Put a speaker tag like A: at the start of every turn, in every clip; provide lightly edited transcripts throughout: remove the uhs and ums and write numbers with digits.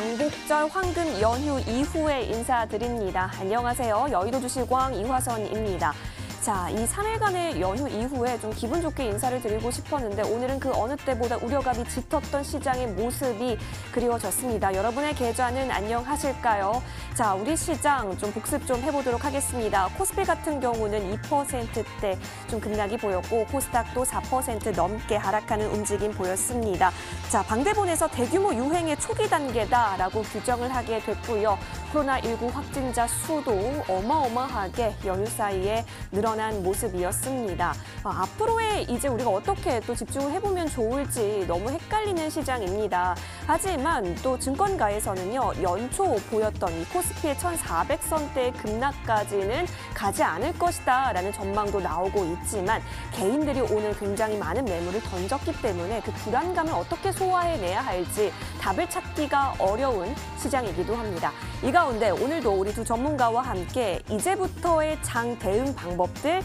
A: 광복절 황금 연휴 이후에 인사드립니다. 안녕하세요. 여의도 주식왕 이화선입니다. 자, 이 3일간의 연휴 이후에 좀 기분 좋게 인사를 드리고 싶었는데 오늘은 그 어느 때보다 우려감이 짙었던 시장의 모습이 그리워졌습니다. 여러분의 계좌는 안녕하실까요? 자, 우리 시장 좀 복습 좀 해보도록 하겠습니다. 코스피 같은 경우는 2%대 좀 급락이 보였고 코스닥도 4% 넘게 하락하는 움직임 보였습니다. 자, 방대본에서 대규모 유행의 초기 단계다라고 규정을 하게 됐고요. 코로나19 확진자 수도 어마어마하게 연휴 사이에 늘어난 모습이었습니다. 앞으로의 이제 우리가 어떻게 또 집중을 해보면 좋을지 너무 헷갈리는 시장입니다. 하지만 또 증권가에서는요, 연초 보였던 이 코스피의 1,400선대의 급락까지는 가지 않을 것이다라는 전망도 나오고 있지만 개인들이 오늘 굉장히 많은 매물을 던졌기 때문에 그 불안감을 어떻게 소화해내야 할지 답을 찾기가 어려운 시장이기도 합니다. 이 가운데 오늘도 우리 두 전문가와 함께 이제부터의 장 대응 방법들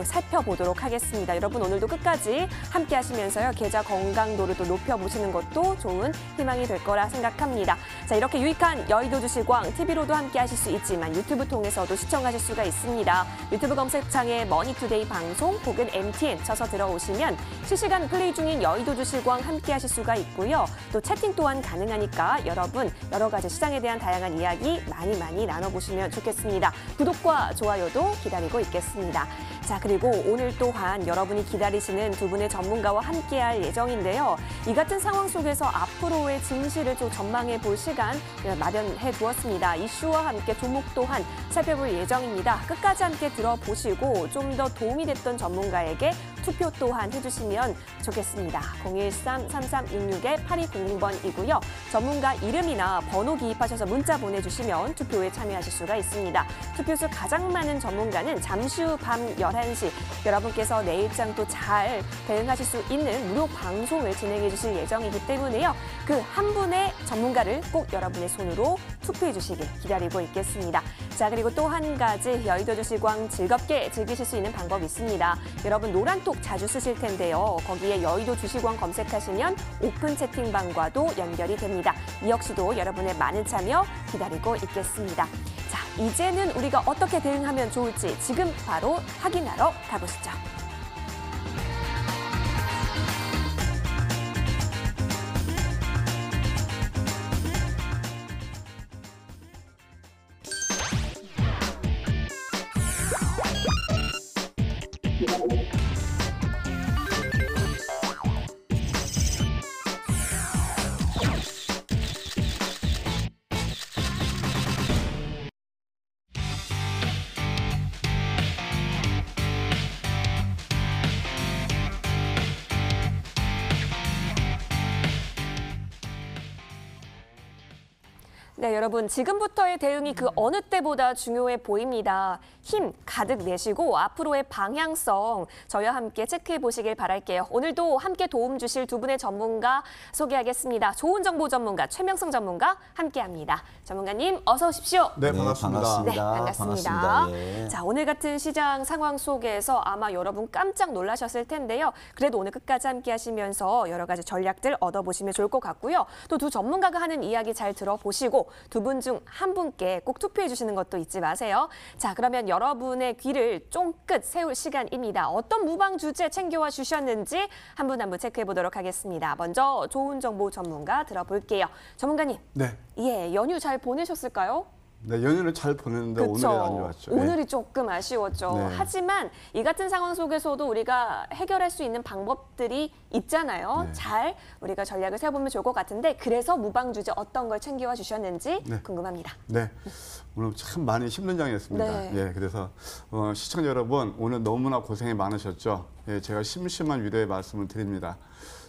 A: 살펴보도록 하겠습니다. 여러분 오늘도 끝까지 함께 하시면서요. 계좌 건강도를 또 높여보시는 것도 좋은 희망이 될 거라 생각합니다. 자, 이렇게 유익한 여의도 주식왕 TV로도 함께 하실 수 있지만 유튜브 통해서도 시청하실 수가 있습니다. 유튜브 검색창에 머니투데이 방송 혹은 MTN 쳐서 들어오시면 실시간 플레이 중인 여의도 주식왕 함께 하실 수가 있고요. 또 채팅 또한 가능하니까 여러분 여러 가지 시장에 대한 다양한 이야기 많이 나눠보시면 좋겠습니다. 구독과 좋아요도 기다리고 있겠습니다. 자, 그리고 오늘 또한 여러분이 기다리시는 두 분의 전문가와 함께할 예정인데요. 이 같은 상황 속에서 앞으로의 증시를 좀 전망해 볼 시간 마련해 두었습니다. 이슈와 함께 종목 또한 살펴볼 예정입니다. 끝까지 함께 들어보시고 좀 더 도움이 됐던 전문가에게 투표 또한 해주시면 좋겠습니다. 013-3366-8200번이고요. 전문가 이름이나 번호 기입하셔서 문자 보내주시면 투표에 참여하실 수가 있습니다. 투표수 가장 많은 전문가는 잠시 후 밤 11시 여러분께서 내일장도 잘 대응하실 수 있는 무료 방송을 진행해 주실 예정이기 때문에요. 그 한 분의 전문가를 꼭 여러분의 손으로 투표해 주시길 기다리고 있겠습니다. 자, 그리고 또 한 가지 여의도 주식왕 즐겁게 즐기실 수 있는 방법이 있습니다. 여러분 노란톡 자주 쓰실 텐데요. 거기에 여의도 주식왕 검색하시면 오픈 채팅방과도 연결이 됩니다. 이 역시도 여러분의 많은 참여 기다리고 있겠습니다. 자, 이제는 우리가 어떻게 대응하면 좋을지 지금 바로 확인하러 가보시죠. 네, 여러분 지금부터의 대응이 그 어느 때보다 중요해 보입니다. 힘 가득 내시고 앞으로의 방향성 저희와 함께 체크해 보시길 바랄게요. 오늘도 함께 도움 주실 두 분의 전문가 소개하겠습니다. 좋은 정보 전문가 최명성 전문가 함께합니다. 전문가님 어서 오십시오.
B: 네, 반갑습니다.
A: 네, 반갑습니다.
B: 예.
A: 자, 오늘 같은 시장 상황 속에서 아마 여러분 깜짝 놀라셨을 텐데요. 그래도 오늘 끝까지 함께 하시면서 여러 가지 전략들 얻어보시면 좋을 것 같고요. 또 두 전문가가 하는 이야기 잘 들어보시고 두 분 중 한 분께 꼭 투표해 주시는 것도 잊지 마세요. 자, 그러면 여러분의 귀를 쫑긋 세울 시간입니다. 어떤 무방 주제 챙겨와 주셨는지 한 분 한 분 체크해 보도록 하겠습니다. 먼저 좋은 정보 전문가 들어볼게요. 전문가님.
B: 네.
A: 예, 연휴 잘 보내셨을까요?
B: 네, 연휴를 잘 보냈는데
A: 그쵸?
B: 오늘이 안 좋았죠.
A: 오늘이
B: 네.
A: 조금 아쉬웠죠.
B: 네.
A: 하지만 이 같은 상황 속에서도 우리가 해결할 수 있는 방법들이 있잖아요.
B: 네.
A: 잘 우리가 전략을 세워보면 좋을 것 같은데 그래서 무방 주제 어떤 걸 챙겨와 주셨는지
B: 네.
A: 궁금합니다.
B: 네, 오늘 참 많이 힘든 장이었습니다.
A: 네.
B: 예, 그래서 시청자 여러분 오늘 너무나 고생이 많으셨죠. 예, 제가 심심한 위로의 말씀을 드립니다.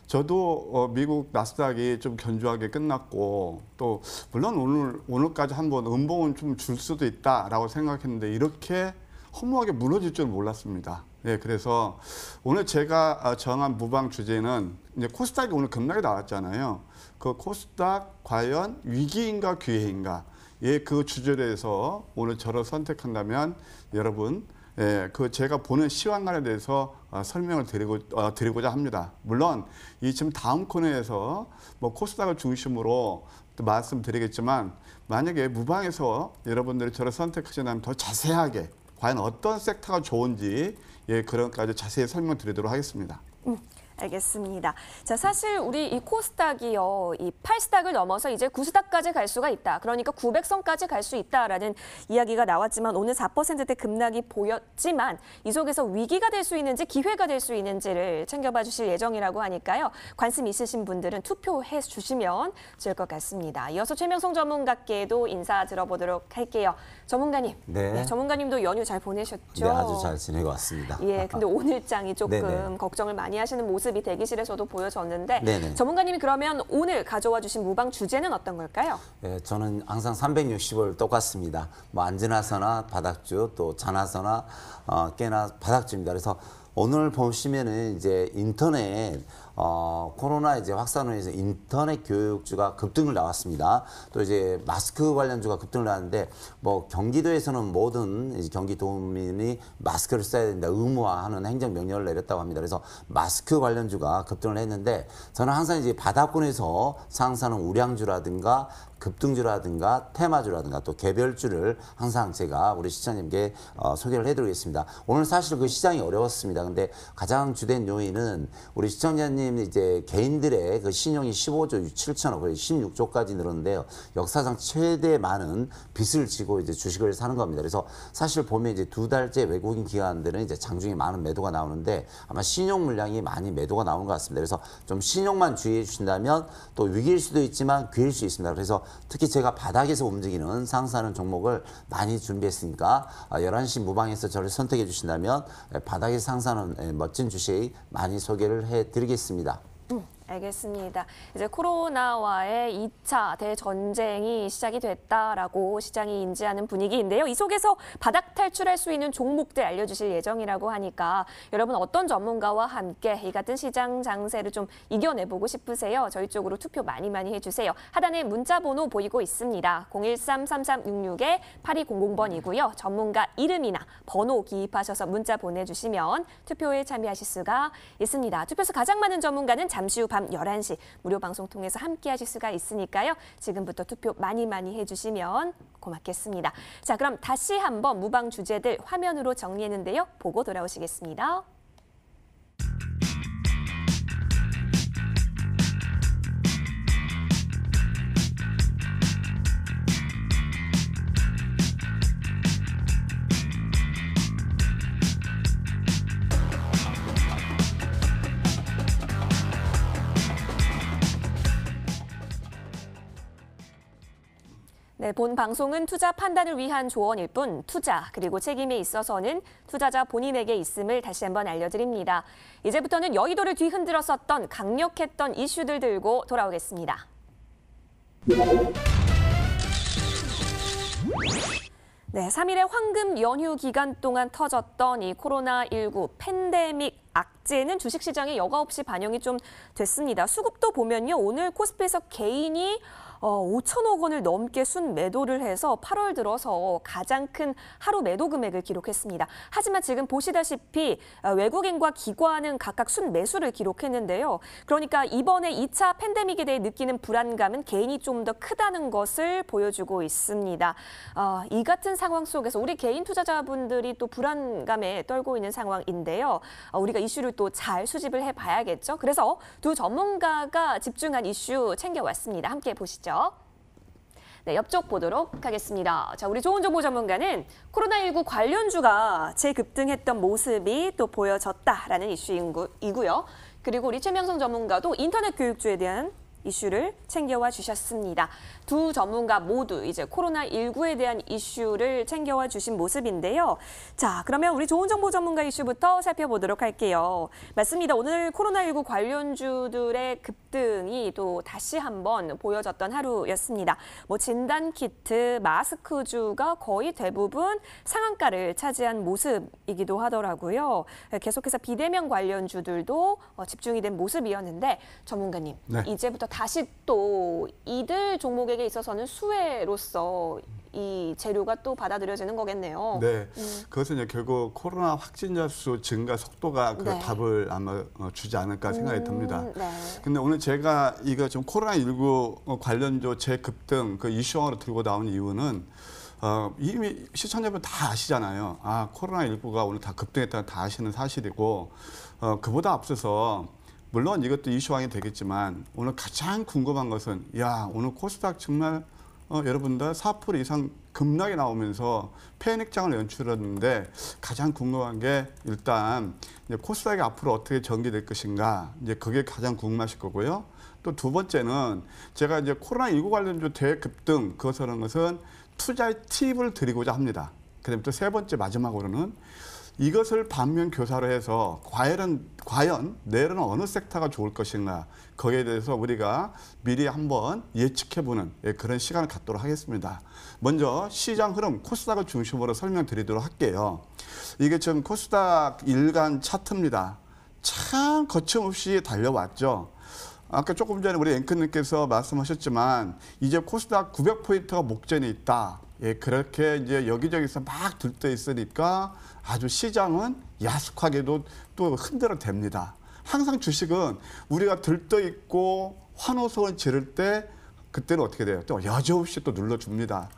B: 저도 미국 나스닥이 좀 견조하게 끝났고 또 물론 오늘까지 한번 음봉은 좀 줄 수도 있다라고 생각했는데 이렇게 허무하게 무너질 줄 몰랐습니다. 예, 그래서 오늘 제가 정한 무방 주제는 이제 코스닥이 오늘 급락이 나왔잖아요. 그 코스닥 과연 위기인가 기회인가? 예, 그 주제로 해서 오늘 저를 선택한다면 여러분 예, 그 제가 보는 시황관에 대해서 설명을 드리고자 합니다. 물론 이 지금 다음 코너에서 뭐 코스닥을 중심으로 또 말씀드리겠지만 만약에 무방에서 여러분들이 저를 선택하시면 더 자세하게 과연 어떤 섹터가 좋은지 그런 것까지 자세히 설명드리도록 하겠습니다.
A: 알겠습니다. 자, 사실 우리 이 코스닥이요, 이 8스닥을 넘어서 이제 9스닥까지 갈 수가 있다. 그러니까 900선까지 갈 수 있다라는 이야기가 나왔지만 오늘 4%대 급락이 보였지만 이 속에서 위기가 될 수 있는지 기회가 될 수 있는지를 챙겨봐 주실 예정이라고 하니까요. 관심 있으신 분들은 투표해 주시면 좋을 것 같습니다. 이어서 최명성 전문가께도 인사 들어보도록 할게요. 전문가님,
C: 네.
A: 전문가님도 연휴 잘 보내셨죠?
C: 네, 아주 잘 지내고 왔습니다.
A: 예, 근데 오늘장이 조금
C: 네네.
A: 걱정을 많이 하시는 모습이 대기실에서도 보여졌는데
C: 네네.
A: 전문가님이 그러면 오늘 가져와 주신 무방 주제는 어떤 걸까요?
C: 네, 저는 항상 360을 똑같습니다. 뭐 앉으나서나 바닥주, 또 자나서나 깨나 바닥주입니다. 그래서 오늘 보시면은 이제 인터넷 코로나 이제 확산으로 인해서 인터넷 교육주가 급등을 나왔습니다. 또 이제 마스크 관련주가 급등을 나왔는데 뭐 경기도에서는 모든 이제 경기도민이 마스크를 써야 된다 의무화하는 행정 명령을 내렸다고 합니다. 그래서 마스크 관련주가 급등을 했는데 저는 항상 이제 바닥권에서 상승하는 우량주라든가 급등주라든가 테마주라든가 또 개별주를 항상 제가 우리 시청자님께 소개를 해드리겠습니다. 오늘 사실 그 시장이 어려웠습니다. 근데 가장 주된 요인은 우리 시청자님 이제 개인들의 그 신용이 15조 7천억, 거의 16조까지 늘었는데요. 역사상 최대 많은 빚을 지고 이제 주식을 사는 겁니다. 그래서 사실 보면 이제 2달째 외국인 기관들은 이제 장중에 많은 매도가 나오는데 아마 신용 물량이 많이 매도가 나오는 것 같습니다. 그래서 좀 신용만 주의해 주신다면 또 위기일 수도 있지만 기회일 수 있습니다. 그래서 특히 제가 바닥에서 움직이는 상승하는 종목을 많이 준비했으니까 11시 무방에서 저를 선택해 주신다면 바닥에서 상승하는 멋진 주식 많이 소개를 해드리겠습니다.
A: 알겠습니다. 이제 코로나와의 2차 대전쟁이 시작이 됐다라고 시장이 인지하는 분위기인데요. 이 속에서 바닥 탈출할 수 있는 종목들 알려주실 예정이라고 하니까 여러분 어떤 전문가와 함께 이 같은 시장 장세를 좀 이겨내보고 싶으세요? 저희 쪽으로 투표 많이 해주세요. 하단에 문자 번호 보이고 있습니다. 013-3366-8200번이고요. 전문가 이름이나 번호 기입하셔서 문자 보내주시면 투표에 참여하실 수가 있습니다. 투표수 가장 많은 전문가는 잠시 후 밤 11시 무료 방송 통해서 함께 하실 수가 있으니까요. 지금부터 투표 많이 해주시면 고맙겠습니다. 자, 그럼 다시 한번 무방 주제들 화면으로 정리했는데요. 보고 돌아오시겠습니다. 네, 본 방송은 투자 판단을 위한 조언일 뿐 투자 그리고 책임에 있어서는 투자자 본인에게 있음을 다시 한번 알려드립니다. 이제부터는 여의도를 뒤흔들었었던 강력했던 이슈들 들고 돌아오겠습니다. 네, 3일의 황금 연휴 기간 동안 터졌던 이 코로나19 팬데믹 악재는 주식시장에 여과 없이 반영이 좀 됐습니다. 수급도 보면요, 오늘 코스피에서 개인이 5천억 원을 넘게 순매도를 해서 8월 들어서 가장 큰 하루 매도 금액을 기록했습니다. 하지만 지금 보시다시피 외국인과 기관은 각각 순매수를 기록했는데요. 그러니까 이번에 2차 팬데믹에 대해 느끼는 불안감은 개인이 좀 더 크다는 것을 보여주고 있습니다. 이 같은 상황 속에서 우리 개인 투자자분들이 또 불안감에 떨고 있는 상황인데요. 우리가 이슈를 또 잘 수집을 해봐야겠죠. 그래서 두 전문가가 집중한 이슈 챙겨왔습니다. 함께 보시죠. 네, 옆쪽 보도록 하겠습니다. 자, 우리 좋은 정보 전문가는 코로나19 관련주가 재급등했던 모습이 또 보여졌다라는 이슈이고요. 그리고 우리 최명성 전문가도 인터넷 교육주에 대한 이슈를 챙겨와 주셨습니다. 두 전문가 모두 이제 코로나19에 대한 이슈를 챙겨와 주신 모습인데요. 자, 그러면 우리 좋은 정보 전문가 이슈부터 살펴보도록 할게요. 맞습니다. 오늘 코로나19 관련주들의 급등이 또 다시 한번 보여졌던 하루였습니다. 뭐 진단키트, 마스크주가 거의 대부분 상한가를 차지한 모습이기도 하더라고요. 계속해서 비대면 관련주들도 집중이 된 모습이었는데 전문가님,
B: 네.
A: 이제부터 다시 또 이들 종목에게 있어서는 수혜로서 이 재료가 또 받아들여지는 거겠네요.
B: 네, 그것은 이제 결국 코로나 확진자 수 증가 속도가 그
A: 네.
B: 답을 아마 주지 않을까 생각이 듭니다.
A: 네.
B: 근데 오늘 제가 이거 좀 코로나19 관련조 재급등 그 이슈화로 들고 나온 이유는 이미 시청자분 다 아시잖아요. 아, 코로나19가 오늘 다 급등했다는 다 아시는 사실이고 그보다 앞서서 물론 이것도 이슈화가 되겠지만 오늘 가장 궁금한 것은 야, 오늘 코스닥 정말 여러분들 4% 이상 급락이 나오면서 패닉장을 연출했는데 가장 궁금한 게 일단 이제 코스닥이 앞으로 어떻게 전개될 것인가 이제 그게 가장 궁금하실 거고요. 또 두 번째는 제가 이제 코로나19 관련주 대급등 그것이라는 것은 투자의 팁을 드리고자 합니다. 그다음에 또 세 번째 마지막으로는 이것을 반면 교사로 해서 과연 내일은 어느 섹터가 좋을 것인가 거기에 대해서 우리가 미리 한번 예측해보는 그런 시간을 갖도록 하겠습니다. 먼저 시장 흐름 코스닥을 중심으로 설명드리도록 할게요. 이게 지금 코스닥 일간 차트입니다. 참 거침없이 달려왔죠. 아까 조금 전에 우리 앵커님께서 말씀하셨지만 이제 코스닥 900포인트가 목전에 있다. 그렇게 이제 여기저기서 막 들떠 있으니까 아주 시장은 야속하게도 또 흔들어 댑니다. 항상 주식은 우리가 들떠 있고 환호성을 지를 때 그때는 어떻게 돼요? 또 여지없이 또 눌러줍니다.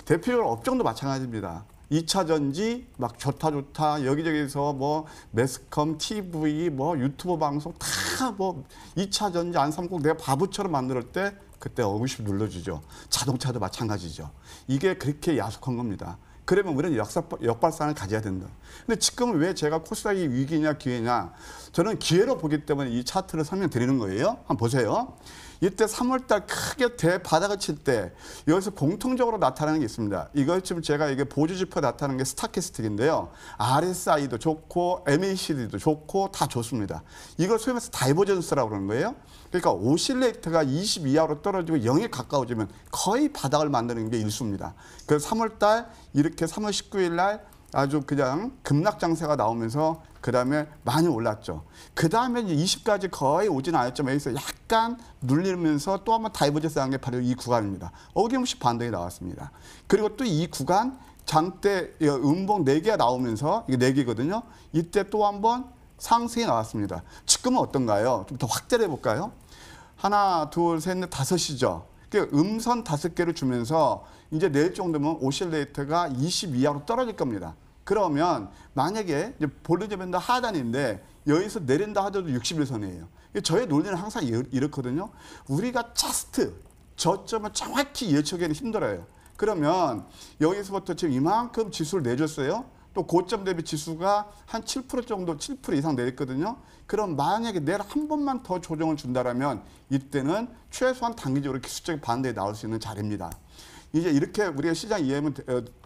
B: 대표적으로 업종도 마찬가지입니다. 2차 전지 막 좋다 여기저기서 뭐 매스컴, TV, 뭐 유튜브 방송 다 뭐 2차 전지 안삼국 내가 바보처럼 만들 때 그때 어그시 눌러주죠. 자동차도 마찬가지죠. 이게 그렇게 야속한 겁니다. 그러면 우리는 역발상을 가져야 된다. 근데 지금은 왜 제가 코스닥이 위기냐 기회냐 저는 기회로 보기 때문에 이 차트를 설명드리는 거예요. 한번 보세요. 이때 3월달 크게 대바닥을 칠 때 여기서 공통적으로 나타나는 게 있습니다. 이거 지금 제가 이게 보조지표 나타나는 게 스타캐스틱인데요. RSI도 좋고 MACD도 좋고 다 좋습니다. 이걸 소위 말해서 다이버전스라고 그러는 거예요. 그러니까 오실레이터가 20 이하로 떨어지고 0에 가까워지면 거의 바닥을 만드는 게 일수입니다. 그래서 3월달 이렇게 3월 19일 날 아주 그냥 급락 장세가 나오면서 그 다음에 많이 올랐죠. 그 다음에 이제 20까지 거의 오진 않았지만 여기서 약간 눌리면서 또 한번 다이버전스 한 게 바로 이 구간입니다. 어김없이 반등이 나왔습니다. 그리고 또 이 구간 장대 음봉 4개가 나오면서 이게 4개거든요. 이때 또 한번 상승이 나왔습니다. 지금은 어떤가요? 좀 더 확대를 해볼까요? 하나, 둘, 셋, 넷, 다섯이죠. 음선 5개를 주면서 이제 내일 정도면 오실레이터가 20 이하로 떨어질 겁니다. 그러면 만약에 이제 볼리저밴드 하단인데 여기서 내린다 하더라도 61선이에요. 저의 논리는 항상 이렇거든요. 우리가 자스트 저점을 정확히 예측하기는 힘들어요. 그러면 여기서부터 지금 이만큼 지수를 내줬어요. 또 고점 대비 지수가 한 7% 정도, 7% 이상 내렸거든요. 그럼 만약에 내일 한 번만 더 조정을 준다라면 이때는 최소한 단기적으로 기술적인 반대에 나올 수 있는 자리입니다. 이제 이렇게 우리가 시장 이해하면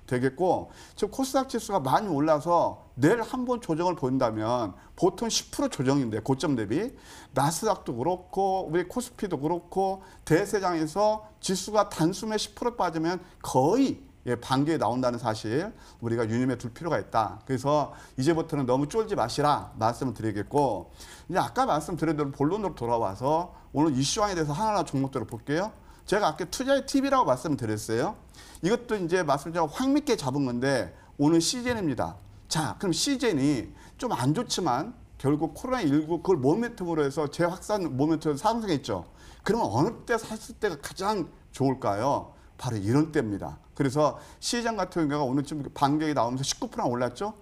B: 되겠고, 지금 코스닥 지수가 많이 올라서 내일 한 번 조정을 본다면 보통 10% 조정인데 고점 대비 나스닥도 그렇고 우리 코스피도 그렇고 대세장에서 지수가 단숨에 10% 빠지면 거의 반기에 나온다는 사실 우리가 유념해 둘 필요가 있다. 그래서 이제부터는 너무 쫄지 마시라 말씀을 드리겠고, 이제 아까 말씀드린 대로 본론으로 돌아와서 오늘 이슈왕에 대해서 하나하나 종목들을 볼게요. 제가 아까 투자의 팁이라고 말씀드렸어요. 이것도 이제 말씀드린 황밌게 잡은 건데 오늘 시즌입니다. 자, 그럼 시즌이 좀 안 좋지만 결국 코로나19 그걸 모멘텀으로 해서 재확산 모멘텀으로 상승했죠. 그러면 어느 때 샀을 때가 가장 좋을까요? 바로 이런 때입니다. 그래서 시장 같은 경우가 오늘 좀 반격이 나오면서 19% 올랐죠.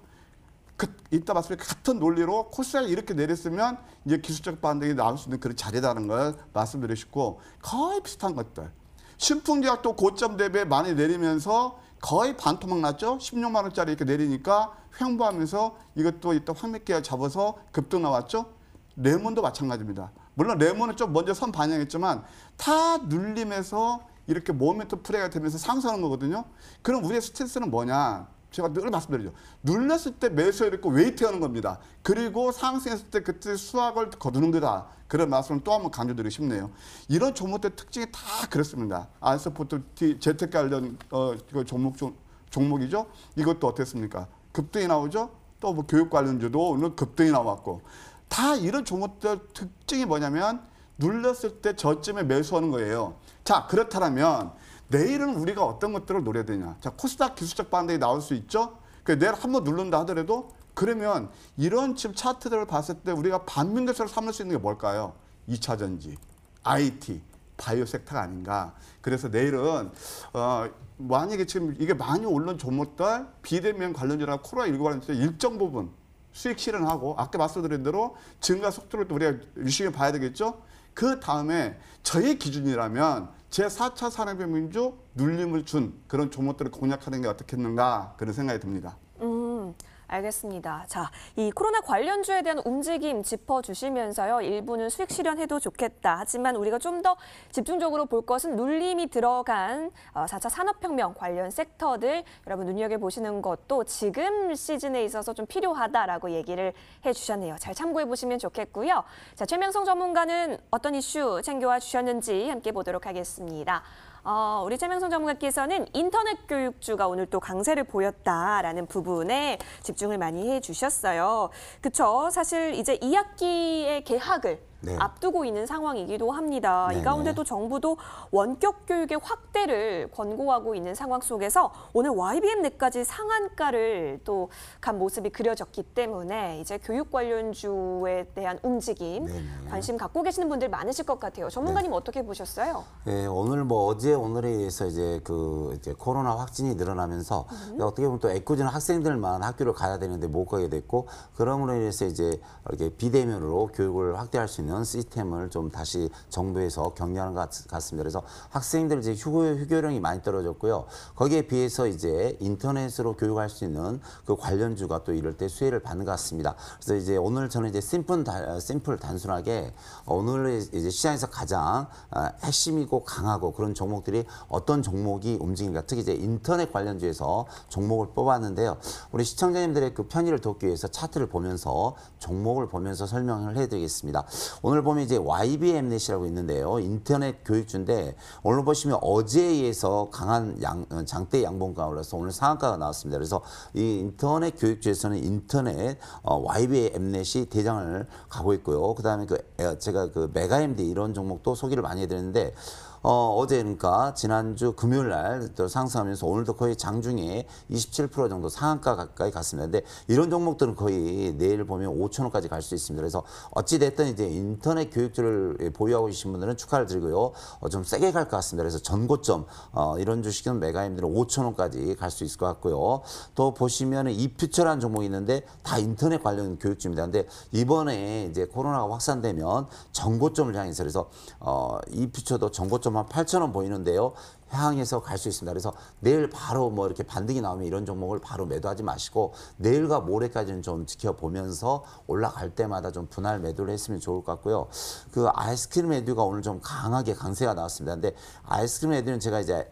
B: 이따 봤을 때 같은 논리로 코스닥이 이렇게 내렸으면 이제 기술적 반등이 나올 수 있는 그런 자리다는 걸 말씀드리고 싶고, 거의 비슷한 것들. 신풍제약도 고점 대비 많이 내리면서 거의 반토막 났죠. 16만 원짜리 이렇게 내리니까 횡보하면서 이것도 이따 황미끼가 잡아서 급등 나왔죠. 레몬도 마찬가지입니다. 물론 레몬은 좀 먼저 선 반영했지만 다 눌림에서 이렇게 모멘텀 플레이가 되면서 상승하는 거거든요. 그럼 우리의 스탠스는 뭐냐? 제가 늘 말씀드리죠. 눌렸을 때 매수해 있고 웨이트하는 겁니다. 그리고 상승했을 때 그때 수확을 거두는 거다. 그런 말씀을 또 한번 강조드리고 싶네요. 이런 종목들 특징이 다 그렇습니다. 알서포트 재테크 관련 종목이죠. 이것도 어땠습니까? 급등이 나오죠. 또 뭐 교육 관련주도 오늘 급등이 나왔고, 다 이런 종목들 특징이 뭐냐면 눌렸을 때 저점에 매수하는 거예요. 자, 그렇다면 내일은 우리가 어떤 것들을 노려야 되냐. 자, 코스닥 기술적 반등이 나올 수 있죠. 내일 한번 누른다 하더라도 그러면 이런 지금 차트들을 봤을 때 우리가 반민교사로 삼을 수 있는 게 뭘까요? 2차 전지, IT, 바이오 섹터가 아닌가. 그래서 내일은 만약에 지금 이게 많이 오른 종목들 비대면 관련주나 코로나19 관련주 일정 부분 수익 실현하고 아까 말씀드린 대로 증가 속도를 또 우리가 유심히 봐야 되겠죠. 그 다음에 저의 기준이라면 제4차 산업혁명주 눌림을 준 그런 종목들을 공략하는 게 어떻겠는가 그런 생각이 듭니다.
A: 알겠습니다. 자, 이 코로나 관련주에 대한 움직임 짚어주시면서요. 일부는 수익 실현해도 좋겠다. 하지만 우리가 좀 더 집중적으로 볼 것은 눌림이 들어간 4차 산업혁명 관련 섹터들 여러분 눈여겨보시는 것도 지금 시즌에 있어서 좀 필요하다라고 얘기를 해주셨네요. 잘 참고해보시면 좋겠고요. 자, 최명성 전문가는 어떤 이슈 챙겨와 주셨는지 함께 보도록 하겠습니다. 우리 최명성 전문가께서는 인터넷 교육주가 오늘 또 강세를 보였다라는 부분에 집중을 많이 해주셨어요. 그렇죠. 사실 이제 2학기의 개학을
C: 네.
A: 앞두고 있는 상황이기도 합니다.
C: 네네.
A: 이 가운데도 정부도 원격 교육의 확대를 권고하고 있는 상황 속에서 오늘 YBM 내까지 상한가를 또 간 모습이 그려졌기 때문에 이제 교육 관련주에 대한 움직임
C: 네네.
A: 관심 갖고 계시는 분들 많으실 것 같아요. 전문가님 어떻게 보셨어요?
C: 네, 오늘 어제 오늘에 의해서 이제 이제 코로나 확진이 늘어나면서 어떻게 보면 또 애꿎은 학생들만 학교를 가야 되는데 못 가게 됐고 그러므로 인해서 이제 이렇게 비대면으로 교육을 확대할 수 있는 시스템을 좀 다시 정부에서 격려하는 것 같습니다. 그래서 학생들 이제 휴교령이 많이 떨어졌고요. 거기에 비해서 이제 인터넷으로 교육할 수 있는 그 관련주가 또 이럴 때 수혜를 받는 것 같습니다. 그래서 이제 오늘 저는 이제 심플 단순하게 오늘 이제 시장에서 가장 핵심이고 강하고 그런 종목들이 어떤 종목이 움직인가, 특히 이제 인터넷 관련주에서 종목을 뽑았는데요. 우리 시청자님들의 그 편의를 돕기 위해서 차트를 보면서 종목을 보면서 설명을 해드리겠습니다. 오늘 보면 이제 YBM넷이라고 있는데요. 인터넷 교육주인데 오늘 보시면 어제에 의해서 강한 장대 양봉가가 올라서 오늘 상한가가 나왔습니다. 그래서 이 인터넷 교육주에서는 인터넷 YBM넷이 대장을 가고 있고요. 그다음에 제가 메가MD 이런 종목도 소개를 많이 해드렸는데 어제 그러니까 지난주 금요일 날 또 상승하면서 오늘도 거의 장중에 27% 정도 상한가 가까이 갔습니다. 근데 이런 종목들은 거의 내일 보면 5천 원까지 갈 수 있습니다. 그래서 어찌 됐든 이제 인터넷 교육주를 보유하고 계신 분들은 축하를 드리고요. 좀 세게 갈 것 같습니다. 그래서 전고점 이런 주식은 메가임들은 5천 원까지 갈 수 있을 것 같고요. 또 보시면은 이퓨처라는 종목이 있는데 다 인터넷 관련 교육주입니다. 근데 이번에 이제 코로나가 확산되면 전고점을 향해서 그래서 이퓨처도 전고점 한 8,000원 보이는데요. 향해서 갈 수 있습니다. 그래서 내일 바로 이렇게 반등이 나오면 이런 종목을 바로 매도하지 마시고 내일과 모레까지는 좀 지켜보면서 올라갈 때마다 좀 분할 매도를 했으면 좋을 것 같고요. 그 아이스크림 에듀가 오늘 좀 강하게 강세가 나왔습니다. 근데 아이스크림 에듀는 제가 이제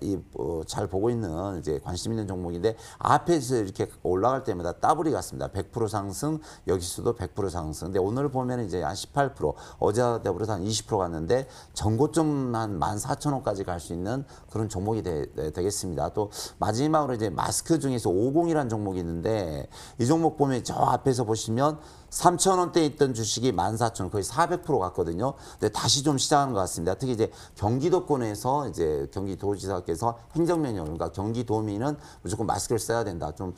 C: 잘 보고 있는 이제 관심 있는 종목인데 앞에서 이렇게 올라갈 때마다 더블이 갔습니다. 100% 상승, 여기서도 100% 상승. 근데 오늘 보면 이제 한 18%, 어제와 더불어서 한 20% 갔는데 전고점 한 14,000원까지 갈 수 있는 그런 종목이 되겠습니다. 또 마지막으로 이제 마스크 중에서 50이라는 종목이 있는데 이 종목 보면 저 앞에서 보시면 3,000원대에 있던 주식이 14,000원, 거의 400% 갔거든요. 근데 다시 좀 시작하는 것 같습니다. 특히 이제 경기도권에서 이제 경기도지사께서 행정명령, 그러니까 경기도민은 무조건 마스크를 써야 된다. 좀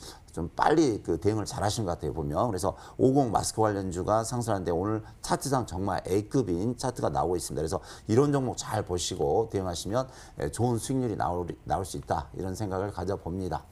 C: 빨리 대응을 잘 하신 것 같아요, 보면. 그래서 50 마스크 관련주가 상승하는데 오늘 차트상 정말 A급인 차트가 나오고 있습니다. 그래서 이런 종목 잘 보시고 대응하시면 좋은 수익률이 나올 수 있다. 이런 생각을 가져봅니다.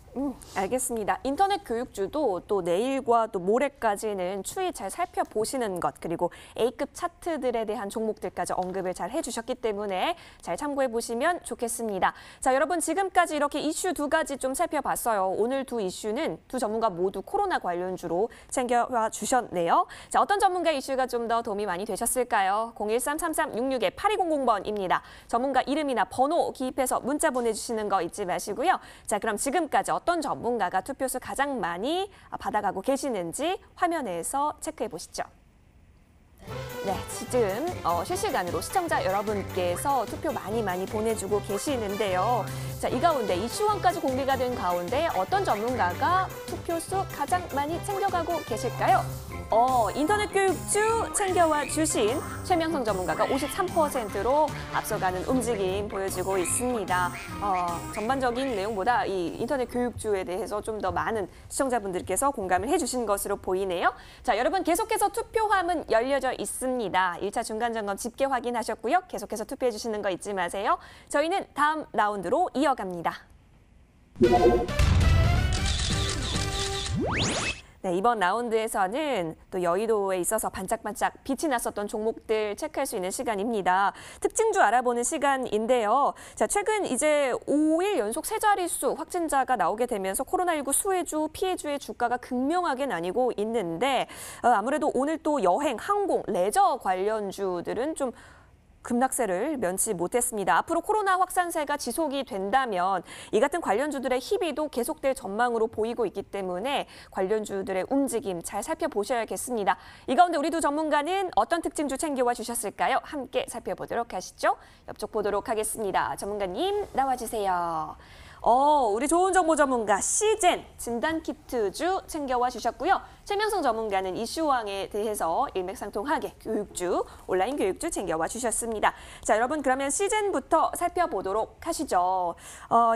A: 알겠습니다. 인터넷 교육주도 또 내일과 또 모레까지는 추이 잘 살펴보시는 것 그리고 A급 차트들에 대한 종목들까지 언급을 잘 해주셨기 때문에 잘 참고해 보시면 좋겠습니다. 자, 여러분 지금까지 이렇게 이슈 두 가지 좀 살펴봤어요. 오늘 두 이슈는 두 전문가 모두 코로나 관련주로 챙겨와 주셨네요. 자, 어떤 전문가 이슈가 좀 더 도움이 많이 되셨을까요? 013-3366-8200번입니다. 전문가 이름이나 번호 기입해서 문자 보내주시는 거 잊지 마시고요. 자, 그럼 지금까지 어떤 전문가가 투표수 가장 많이 받아가고 계시는지 화면에서 체크해 보시죠. 네, 지금 실시간으로 시청자 여러분께서 투표 많이 보내주고 계시는데요. 자, 이 가운데 이슈원까지 공개가 된 가운데 어떤 전문가가 투표수 가장 많이 챙겨가고 계실까요? 인터넷 교육주 챙겨와 주신 최명성 전문가가 53%로 앞서가는 움직임 보여주고 있습니다. 전반적인 내용보다 이 인터넷 교육주에 대해서 좀 더 많은 시청자분들께서 공감을 해주신 것으로 보이네요. 자, 여러분 계속해서 투표함은 열려져 있습니다. 1차 중간점검 집계 확인하셨고요. 계속해서 투표해 주시는 거 잊지 마세요. 저희는 다음 라운드로 이어갑니다. 네, 이번 라운드에서는 또 여의도에 있어서 반짝반짝 빛이 났었던 종목들 체크할 수 있는 시간입니다. 특징주 알아보는 시간인데요. 자, 최근 이제 5일 연속 세 자릿수 확진자가 나오게 되면서 코로나19 수혜주, 피해주의 주가가 극명하게 나뉘고 있는데 아무래도 오늘 또 여행, 항공, 레저 관련주들은 좀 급락세를 면치 못했습니다. 앞으로 코로나 확산세가 지속이 된다면 이 같은 관련주들의 희비도 계속될 전망으로 보이고 있기 때문에 관련주들의 움직임 잘 살펴보셔야겠습니다. 이 가운데 우리 두 전문가는 어떤 특징주 챙겨와 주셨을까요? 함께 살펴보도록 하시죠. 옆쪽 보도록 하겠습니다. 전문가님 나와주세요. 우리 좋은 정보 전문가 시젠 진단키트주 챙겨와 주셨고요. 최명성 전문가는 이슈왕에 대해서 일맥상통하게 교육주, 온라인 교육주 챙겨와 주셨습니다. 자, 여러분 그러면 시젠부터 살펴보도록 하시죠.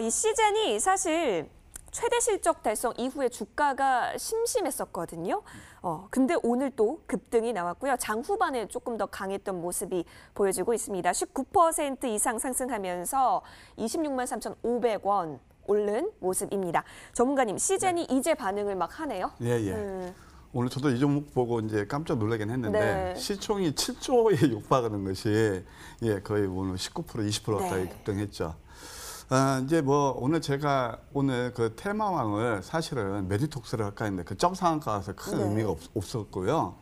A: 이 시젠이 사실 최대 실적 달성 이후에 주가가 심심했었거든요. 근데 오늘 또 급등이 나왔고요. 장 후반에 조금 더 강했던 모습이 보여지고 있습니다. 19% 이상 상승하면서 26만 3,500원 오른 모습입니다. 전문가님, 시젠이 이제 반응을 막 하네요.
B: 예. 오늘 저도 이 종목 보고 이제 깜짝 놀라긴 했는데
A: 네.
B: 시총이 7조에 육박하는 것이 거의 오늘 19% 20% 가까이
A: 네.
B: 급등했죠. 이제 뭐 오늘 제가 오늘 그 테마왕을 사실은 메디톡스를 할까 했는데 그 정상가라서 큰
A: 네.
B: 의미가 없었고요.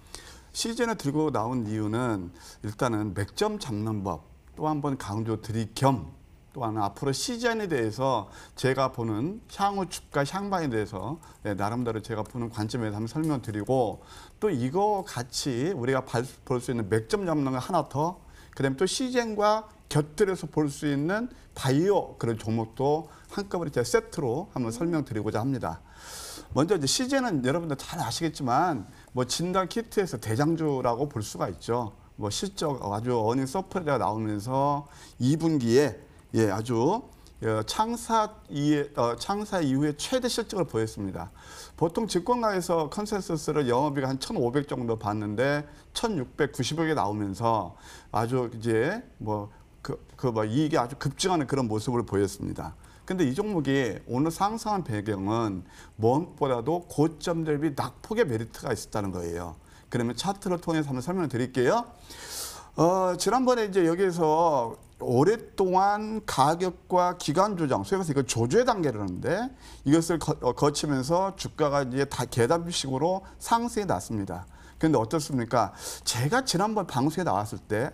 B: 시즌에 들고 나온 이유는 일단은 맥점 잡는 법 또 한 번 강조 드릴 겸 또한 앞으로 시즌에 대해서 제가 보는 향후 주가 향방에 대해서 나름대로 제가 보는 관점에서 한번 설명드리고 또 이거 같이 우리가 볼 수 있는 맥점 잡는 거 하나 더 그다음에 또 시즌과 곁들여서 볼 수 있는 바이오 그런 종목도 한꺼번에 제가 세트로 한번 설명드리고자 합니다. 먼저 이제 시즌은 여러분들 잘 아시겠지만 뭐 진단 키트에서 대장주라고 볼 수가 있죠. 뭐 실적 아주 어닝 서프라이즈가 나오면서 2분기에 아주 창사 이후에 최대 실적을 보였습니다. 보통 증권가에서 컨센서스를 영업이익 한 1,500 정도 봤는데 1,690여 개 나오면서 아주 이제 이익이 아주 급증하는 그런 모습을 보였습니다. 근데 이 종목이 오늘 상승한 배경은 무엇보다도 고점 대비 낙폭의 메리트가 있었다는 거예요. 그러면 차트를 통해서 한번 설명을 드릴게요. 지난번에 이제 여기에서 오랫동안 가격과 기간 조정, 소위 말해서 이거 조조의 단계를 하는데 이것을 거치면서 주가가 이제 다 계단식으로 상승이 났습니다. 그런데 어떻습니까? 제가 지난번 방송에 나왔을 때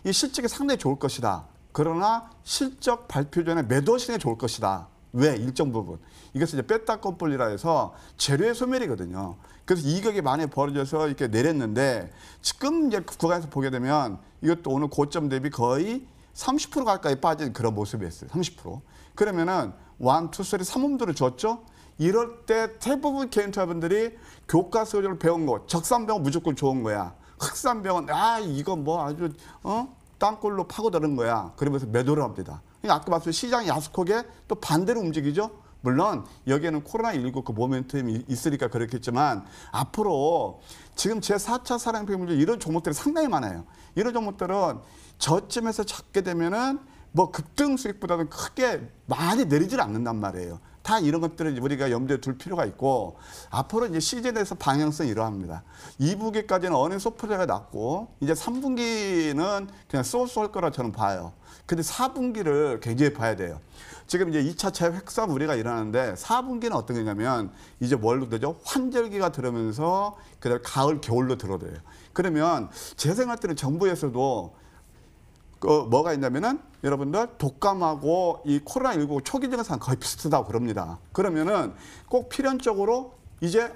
B: 이 실적이 상당히 좋을 것이다. 그러나 실적 발표 전에 매도 시장이 좋을 것이다. 왜? 일정 부분. 이것을 이제 뺐다 껌뿔리라 해서 재료의 소멸이거든요. 그래서 이격이 많이 벌어져서 이렇게 내렸는데 지금 이제 구간에서 보게 되면 이것도 오늘 고점 대비 거의 30% 가까이 빠진 그런 모습이었어요. 30%. 그러면은 1, 2, 3, 3음도를 줬죠. 이럴 때 대부분 개인 투자분들이 교과서를 배운 거, 적산병은 무조건 좋은 거야. 흑산병은 이거 뭐 아주 땅굴로 파고드는 거야. 그러면서 매도를 합니다. 그러니까 아까 말씀 시장이 야속하게 또 반대로 움직이죠. 물론 여기에는 코로나19 그 모멘텀이 있으니까 그렇겠지만 앞으로 지금 제4차 산업혁명 이런 종목들이 상당히 많아요. 이런 종목들은 저쯤에서 잡게 되면은 뭐 급등 수익보다는 크게 많이 내리질 않는단 말이에요. 다 이런 것들을 우리가 염두에 둘 필요가 있고 앞으로 이제 시즌에서 방향성이 이러합니다. 2분기까지는 어닝 소프트웨어가 났고 이제 3분기는 그냥 쏠쏠 거라 저는 봐요. 근데 4분기를 굉장히 봐야 돼요. 지금 이제 2차 차입 핵산 우리가 일어나는데 4분기는 어떤 거냐면 이제 뭘로 되죠? 환절기가 들어오면서 그다음에 가을, 겨울로 들어들어요. 그러면 제 생각 때는 정부에서도 뭐가 있냐면은 여러분들 독감하고 이 코로나19 초기 증상 거의 비슷하다고 그럽니다. 그러면은 꼭 필연적으로 이제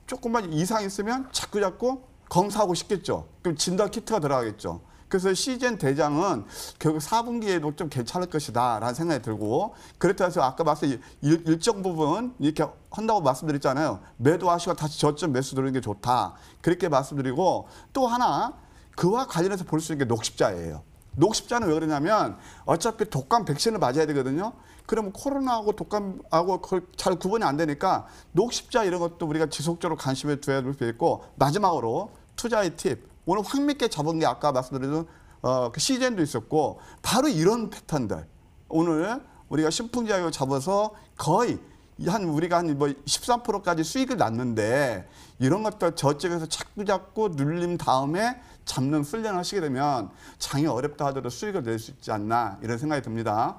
B: 조금만 이상 있으면 자꾸 검사하고 싶겠죠. 그럼 진단 키트가 들어가겠죠. 그래서 시즌 대장은 결국 4분기에도 좀 괜찮을 것이다라는 생각이 들고 그렇다고 해서 아까 말씀 일정 부분 이렇게 한다고 말씀드렸잖아요. 매도하시고 다시 저점 매수 들어오는 게 좋다. 그렇게 말씀드리고 또 하나 그와 관련해서 볼 수 있는 게 녹십자예요. 녹십자는 왜 그러냐면 어차피 독감 백신을 맞아야 되거든요. 그러면 코로나하고 독감하고 잘 구분이 안 되니까 녹십자 이런 것도 우리가 지속적으로 관심을 둬야 될 수 있고 마지막으로 투자의 팁. 오늘 확 믿게 잡은 게 아까 말씀드린 그 시즌도 있었고 바로 이런 패턴들. 오늘 우리가 신풍제약을 잡아서 거의 우리가 한 13%까지 수익을 났는데 이런 것들 저쪽에서 자꾸 잡고 눌린 다음에 잡는 훈련을 하시게 되면 장이 어렵다 하더라도 수익을 낼 수 있지 않나 이런 생각이 듭니다.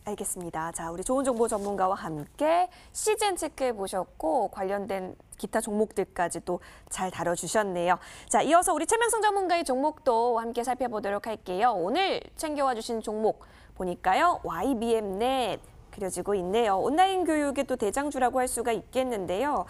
A: 알겠습니다. 자, 우리 좋은 정보 전문가와 함께 시즌 체크해 보셨고 관련된 기타 종목들까지 또 잘 다뤄주셨네요. 자, 이어서 우리 최명성 전문가의 종목도 함께 살펴보도록 할게요. 오늘 챙겨와 주신 종목 보니까요. YBM넷 그려지고 있네요. 온라인 교육의 또 대장주라고 할 수가 있겠는데요.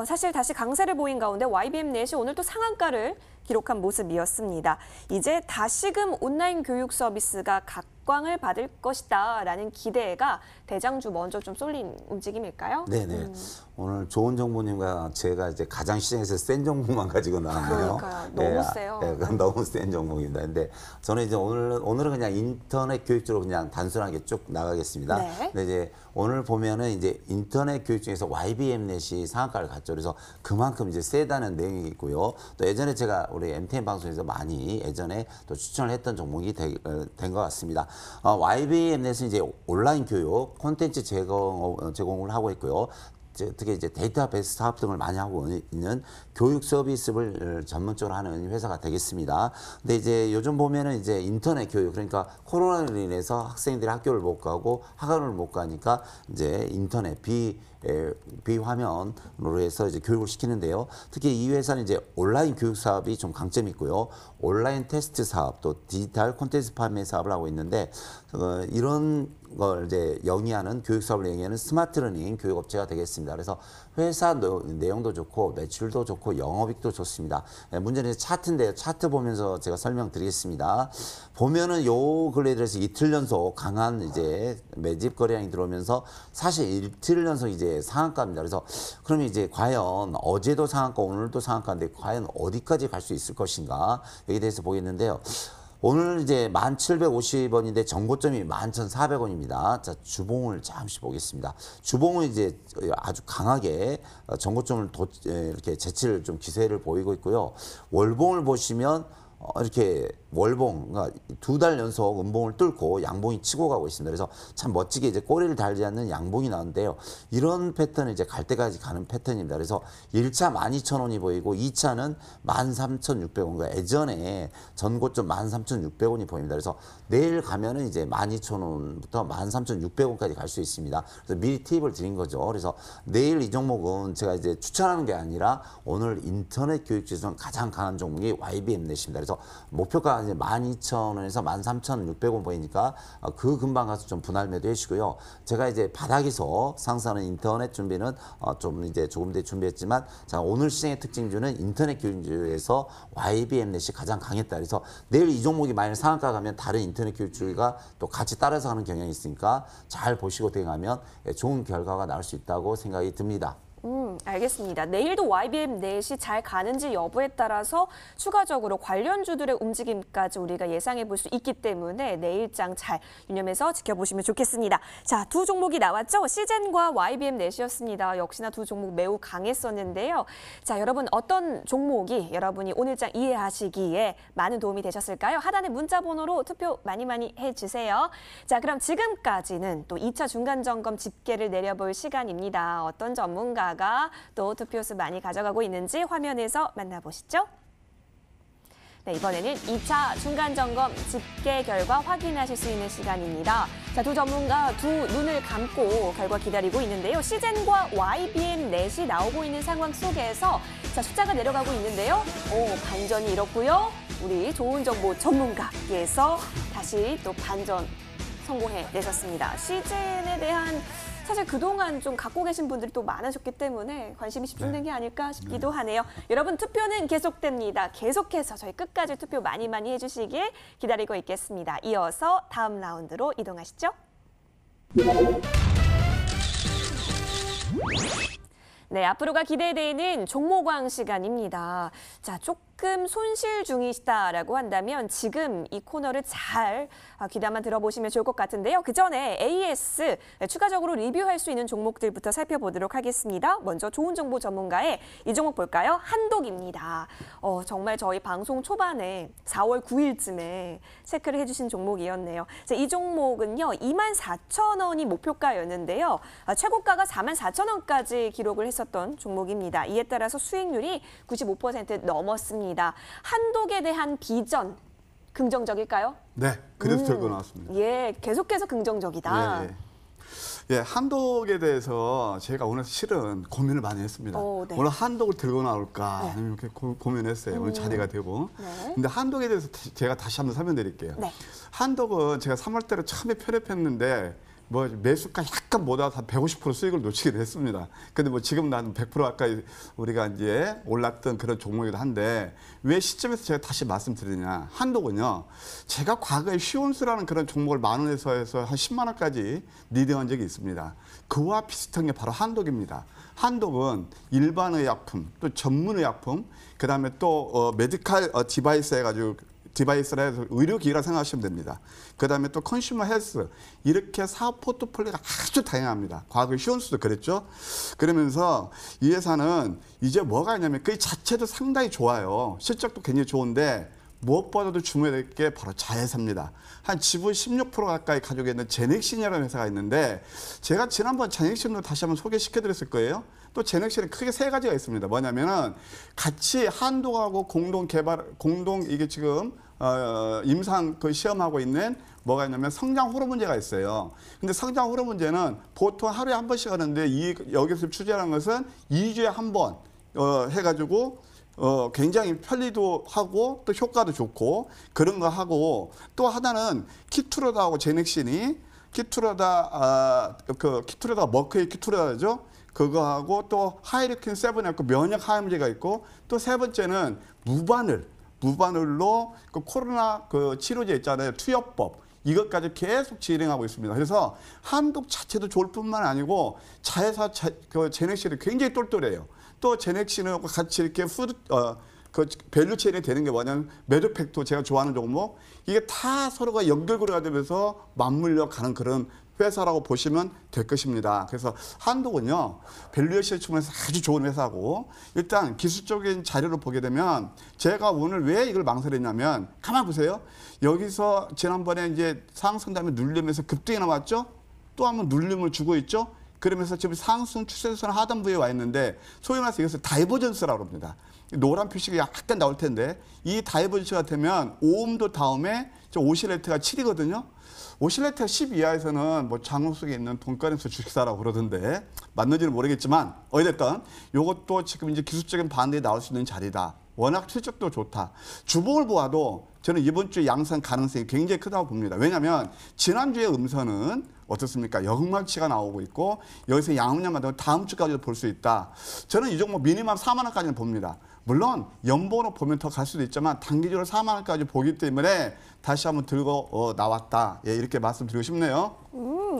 A: 사실 다시 강세를 보인 가운데 YBM넷이 오늘 또 상한가를 기록한 모습이었습니다. 이제 다시금 온라인 교육 서비스가 각광을 받을 것이다라는 기대가 대장주 먼저 좀 쏠린 움직임일까요?
C: 네네. 오늘 좋은 정보님과 제가 이제 가장 시장에서 센 정보만 가지고 나왔네요.
A: 그러니까요. 너무 세요.
C: 네, 너무 센 정보입니다. 근데 저는 이제 오늘은 그냥 인터넷 교육 쪽으로 그냥 단순하게 쭉 나가겠습니다.
A: 네.
C: 근데 이제 오늘 보면은 이제 인터넷 교육 중에서 YBM넷이 상한가를 갔죠. 그래서 그만큼 이제 세다는 내용이 있고요. 또 예전에 제가 우리 MTN 방송에서 많이 예전에 또 추천을 했던 종목이 된 것 같습니다. YBM넷은 이제 온라인 교육 콘텐츠 제공을 하고 있고요. 특히 이제 데이터베이스 사업 등을 많이 하고 있는 교육 서비스를 전문적으로 하는 회사가 되겠습니다. 근데 이제 요즘 보면은 이제 인터넷 교육 그러니까 코로나로 인해서 학생들이 학교를 못 가고 학원을 못 가니까 이제 인터넷 비화면으로 해서 이제 교육을 시키는데요. 특히 이 회사는 이제 온라인 교육 사업이 좀 강점이 있고요. 온라인 테스트 사업 또 디지털 콘텐츠 판매 사업을 하고 있는데 이런 걸 이제 영위하는 교육 사업을 영위하는 스마트 러닝 교육업체가 되겠습니다. 그래서 회사 내용도 좋고 매출도 좋고 영업이익도 좋습니다. 문제는 차트인데요. 차트 보면서 제가 설명드리겠습니다. 보면은 요 근래에 들어서 이틀 연속 강한 이제 매집 거래량이 들어오면서 사실 이틀 연속 이제 상한가입니다. 그래서 그러면 이제 과연 어제도 상한가 오늘도 상한가인데 과연 어디까지 갈 수 있을 것인가 여기에 대해서 보겠는데요. 오늘 이제 1,750원인데 정고점이 11,400원입니다. 자, 주봉을 잠시 보겠습니다. 주봉은 이제 아주 강하게 정고점을 이렇게 재치를 좀 기세를 보이고 있고요. 월봉을 보시면 이렇게 월봉, 그러니까 2달 연속 음봉을 뚫고 양봉이 치고 가고 있습니다. 그래서 참 멋지게 이제 꼬리를 달지 않는 양봉이 나오는데요. 이런 패턴은 이제 갈 때까지 가는 패턴입니다. 그래서 1차 12,000원이 보이고 2차는 13,600원. 그러니까 예전에 전고점 13,600원이 보입니다. 그래서 내일 가면은 이제 12,000원부터 13,600원까지 갈 수 있습니다. 그래서 미리 팁을 드린 거죠. 그래서 내일 이 종목은 제가 이제 추천하는 게 아니라 오늘 인터넷 교육 지수는 가장 강한 종목이 YBM넷입니다. 그래서 목표가 이제 12,000원에서 13,600원 보이니까 그 근방 가서 좀 분할 매도해 주시고요. 제가 이제 바닥에서 상승하는 인터넷 준비는 좀 이제 조금 더 준비했지만 자, 오늘 시장의 특징주는 인터넷 교육주에서 YBM넷이 가장 강했다. 그래서 내일 이 종목이 만약 상한가 가면 다른 인터넷 교육주가 또 같이 따라서 가는 경향이 있으니까 잘 보시고 대응하면 좋은 결과가 나올 수 있다고 생각이 듭니다.
A: 알겠습니다. 내일도 YBM넷이 잘 가는지 여부에 따라서 추가적으로 관련주들의 움직임까지 우리가 예상해 볼 수 있기 때문에 내일장 잘 유념해서 지켜보시면 좋겠습니다. 자, 두 종목이 나왔죠? 시젠과 YBM넷이었습니다. 역시나 두 종목 매우 강했었는데요. 자, 여러분 어떤 종목이 여러분이 오늘장 이해하시기에 많은 도움이 되셨을까요? 하단의 문자 번호로 투표 많이 해주세요. 자, 그럼 지금까지는 또 2차 중간점검 집계를 내려볼 시간입니다. 어떤 전문가가 또 투표수 많이 가져가고 있는지 화면에서 만나보시죠. 네, 이번에는 2차 중간점검 집계 결과 확인하실 수 있는 시간입니다. 자, 두 전문가 두 눈을 감고 결과 기다리고 있는데요. 시젠과 YBM넷이 나오고 있는 상황 속에서 자, 숫자가 내려가고 있는데요. 반전이 이렇고요. 우리 좋은 정보 전문가께서 다시 또 반전 성공해내셨습니다. 시젠에 대한 사실 그동안 좀 갖고 계신 분들이 또 많으셨기 때문에 관심이 집중된 게 아닐까 싶기도 하네요. 여러분 투표는 계속됩니다. 계속해서 저희 끝까지 투표 많이 해주시길 기다리고 있겠습니다. 이어서 다음 라운드로 이동하시죠. 네, 앞으로가 기대되는 종목왕 시간입니다. 자, 조금 손실 중이시다라고 한다면 지금 이 코너를 잘 귀담아 들어보시면 좋을 것 같은데요. 그 전에 AS 추가적으로 리뷰할 수 있는 종목들부터 살펴보도록 하겠습니다. 먼저 좋은 정보 전문가의 이 종목 볼까요? 한독입니다. 정말 저희 방송 초반에 4월 9일쯤에 체크를 해주신 종목이었네요. 자, 이 종목은요, 24,000원이 목표가였는데요. 최고가가 44,000원까지 기록을 했었던 종목입니다. 이에 따라서 수익률이 95% 넘었습니다. 한독에 대한 비전 긍정적일까요?
B: 네, 그래서 들고 나왔습니다.
A: 예, 계속해서 긍정적이다.
B: 예, 한독에 대해서 제가 오늘 실은 고민을 많이 했습니다.
A: 네.
B: 오늘 한독을 들고 나올까 아니면 이렇게 고민했어요. 오늘 자리가 되고.
A: 네.
B: 근데 한독에 대해서 제가 다시 한번 설명드릴게요.
A: 네.
B: 한독은 제가 3월 달에 처음에 편입했는데 뭐 매수가 약간 못하다 한 150% 수익을 놓치게 됐습니다. 근데 뭐 지금 한 100% 가까이 우리가 이제 올랐던 그런 종목이기도 한데 왜 시점에서 제가 다시 말씀드리냐. 한독은요. 제가 과거에 휘온스라는 그런 종목을 만 원에서 해서 한 10만 원까지 리딩한 적이 있습니다. 그와 비슷한 게 바로 한독입니다. 한독은 일반 의약품, 또 전문 의약품, 그다음에 또 메디칼 디바이스 해가지고 디바이스라 해서 의료기기라 생각하시면 됩니다. 그다음에 또 컨슈머 헬스 이렇게 사업 포트폴리오가 아주 다양합니다. 과거 휘온스도 그랬죠. 그러면서 이 회사는 이제 뭐가 있냐면 그 자체도 상당히 좋아요. 실적도 굉장히 좋은데 무엇보다도 중요할 게 바로 자회사입니다. 한 지분 16% 가까이 가지고 있는 제넥신이라는 회사가 있는데 제가 지난번 제넥신도 다시 한번 소개시켜드렸을 거예요. 또 제넥신은 크게 세 가지가 있습니다. 뭐냐면은 같이 한독하고 공동 이게 지금 임상 그 시험하고 있는 뭐가 있냐면 성장 호르몬제가 있어요. 근데 성장 호르몬제는 보통 하루에 한 번씩 하는데 여기서 추진하는 것은 2주에 한 번 해가지고 굉장히 편리도 하고 또 효과도 좋고 그런 거 하고 또 하나는 키투로다하고 제넥신이 키투로다 키투로다 머크의 키투로다죠. 그거하고 또 하이리킨 세븐하고 면역 항암제가 있고 또 세 번째는 무바늘로 그 코로나 그 치료제 있잖아요. 투여법. 이것까지 계속 진행하고 있습니다. 그래서 한독 자체도 좋을 뿐만 아니고 자회사 그 제넥신이 굉장히 똘똘해요. 또 제넥신하고 같이 이렇게 그 밸류체인이 되는 게 뭐냐면 메드팩도 제가 좋아하는 종목 이게 다 서로가 연결고리가 되면서 맞물려 가는 그런 회사라고 보시면 될 것입니다. 그래서 한독은요, 밸류에이션 측면에서 아주 좋은 회사고 일단 기술적인 자료를 보게 되면 제가 오늘 왜 이걸 망설였냐면 가만 보세요. 여기서 지난번에 이제 상승 다음에 눌리면서 급등이 나왔죠. 또 한번 눌림을 주고 있죠. 그러면서 지금 상승 추세선 하단부에 와 있는데 소위 말해서 이것을 다이버전스라고 합니다. 노란 표시가 약간 나올 텐데 이 다이버전스가 되면 5음도 다음에 오실레이트가 7이거든요. 오실레이트가 10 이하에서는 뭐 장로 속에 있는 돈가리에서 주식사라고 그러던데 맞는지는 모르겠지만 어찌됐든 이것도 지금 이제 기술적인 반대에 나올 수 있는 자리다. 워낙 실적도 좋다. 주봉을 보아도 저는 이번 주에 양상 가능성이 굉장히 크다고 봅니다. 왜냐하면 지난주에 음선은 어떻습니까? 역망치가 나오고 있고 여기서 양음량만 더 다음 주까지도 볼 수 있다. 저는 이 종목 미니멈 4만 원까지는 봅니다. 물론 연봉으로 보면 더 갈 수도 있지만 단기적으로 4만 원까지 보기 때문에 다시 한번 들고 나왔다. 예, 이렇게 말씀드리고 싶네요.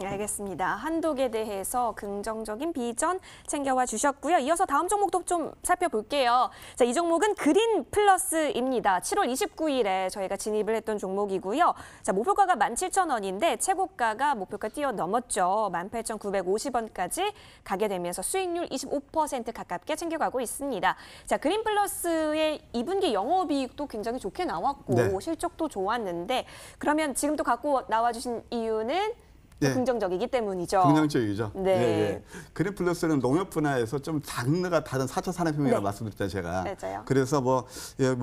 A: 알겠습니다. 한독에 대해서 긍정적인 비전 챙겨와 주셨고요. 이어서 다음 종목도 좀 살펴볼게요. 자, 이 종목은 그린 플러스입니다. 7월 29일에 저희가 진입을 했던 종목이고요. 자, 목표가가 17,000원인데 최고가가 목표가 뛰어넘었죠. 18,950원까지 가게 되면서 수익률 25% 가깝게 챙겨가고 있습니다. 자, 그린 플러스의 2분기 영업이익도 굉장히 좋게 나왔고
B: 네.
A: 실적도 좋았는데 그러면 지금 또 갖고 나와주신 이유는
B: 네.
A: 긍정적이기 때문이죠.
B: 긍정적이죠.
A: 네.
B: 예, 예. 그린 플러스는 농협 분야에서 좀 장르가 다른 4차 산업혁명이라고
A: 네.
B: 말씀드렸잖아요, 제가.
A: 맞아요.
B: 그래서 뭐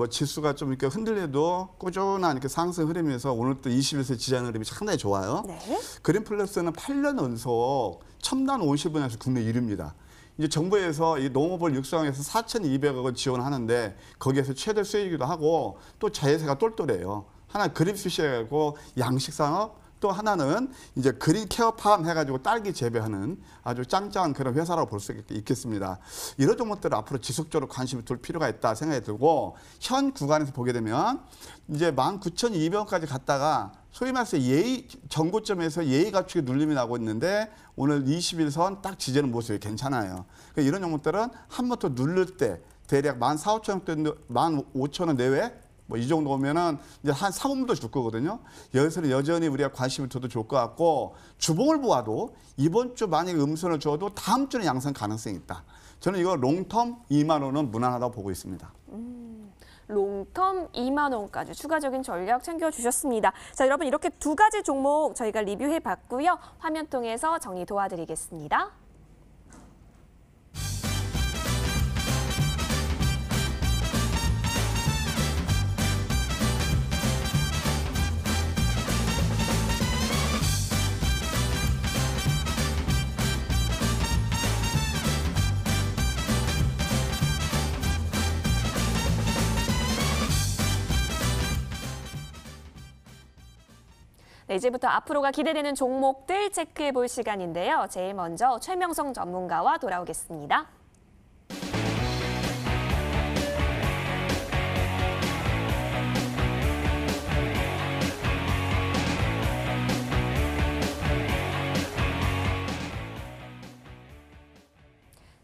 B: 지수가 좀 이렇게 흔들려도 꾸준한 이렇게 상승 흐름에서 오늘 또 21세 지지하는 흐름이 상당히 좋아요.
A: 네.
B: 그린 플러스는 8년 연속 첨단 온실 분야에서 국내 1위입니다. 이제 정부에서 이 농업을 육성해서 4,200억 원 지원하는데 거기에서 최대 수익이기도 하고 또 자회사가 똘똘해요. 하나 그린피쉬하고 양식산업 또 하나는 이제 그린 케어팜 해가지고 딸기 재배하는 아주 짱짱한 그런 회사라고 볼 수 있겠습니다. 이런 종목들을 앞으로 지속적으로 관심을 둘 필요가 있다 생각이 들고, 현 구간에서 보게 되면 이제 19,200원까지 갔다가 소위 말해서 전고점에서 예의 갖추기 눌림이 나고 있는데 오늘 21선 딱 지지는 모습이 괜찮아요. 그러니까 이런 종목들은 한 번 더 누를 때 대략 14,500원, 15,000원 내외 뭐 이 정도 오면은 이제 한 3분도 줄 거거든요. 여기서는 여전히 우리가 관심을 둬도 좋을 것 같고, 주봉을 보아도 이번 주 만약에 음선을 줘도 다음 주는 양상 가능성이 있다. 저는 이거 롱텀 2만 원은 무난하다고 보고 있습니다.
A: 롱텀 2만 원까지 추가적인 전략 챙겨주셨습니다. 자, 여러분 이렇게 두 가지 종목 저희가 리뷰해봤고요. 화면 통해서 정리 도와드리겠습니다. 네, 이제부터 앞으로가 기대되는 종목들 체크해 볼 시간인데요. 제일 먼저 최명성 전문가와 돌아오겠습니다.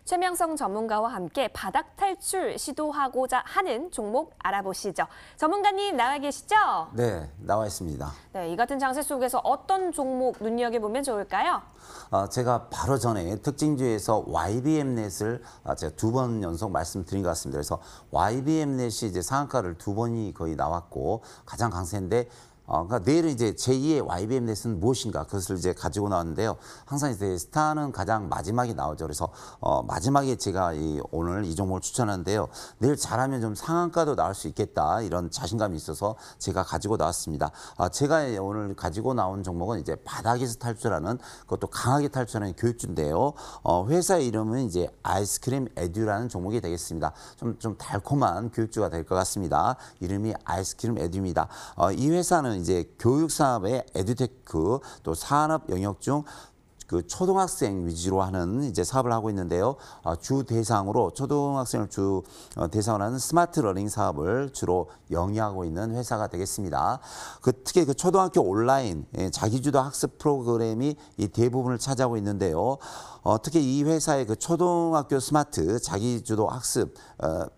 A: 최명성 전문가와 함께 바닥 탈출 시도하고자 하는 종목 알아보시죠. 전문가님 나와 계시죠?
C: 네, 나와 있습니다.
A: 네, 이 같은 장세 속에서 어떤 종목 눈여겨보면 좋을까요?
C: 제가 바로 전에 특징주에서 YBM넷을 제가 2번 연속 말씀드린 것 같습니다. 그래서 YBM넷이 이제 상한가를 2번이 거의 나왔고 가장 강세인데, 그러니까 내일은 이제 제2의 YBM넷은 무엇인가, 그것을 이제 가지고 나왔는데요. 항상 이제 스타는 가장 마지막에 나오죠. 그래서 마지막에 제가 오늘 이 종목을 추천하는데요. 내일 잘하면 좀 상한가도 나올 수 있겠다, 이런 자신감이 있어서 제가 가지고 나왔습니다. 제가 오늘 가지고 나온 종목은 이제 바닥에서 탈출하는, 그것도 강하게 탈출하는 교육주인데요. 회사의 이름은 이제 아이스크림 에듀라는 종목이 되겠습니다. 좀 달콤한 교육주가 될 것 같습니다. 이름이 아이스크림 에듀입니다. 이 회사는 이제 교육 사업의 에듀테크, 또 산업 영역 중 그 초등학생 위주로 하는 이제 사업을 하고 있는데요. 주 대상으로 초등학생을 대상으로 하는 스마트 러닝 사업을 주로 영위하고 있는 회사가 되겠습니다. 특히 그 초등학교 온라인 자기주도 학습 프로그램이 이 대부분을 차지하고 있는데요. 특히 이 회사의 그 초등학교 스마트 자기주도 학습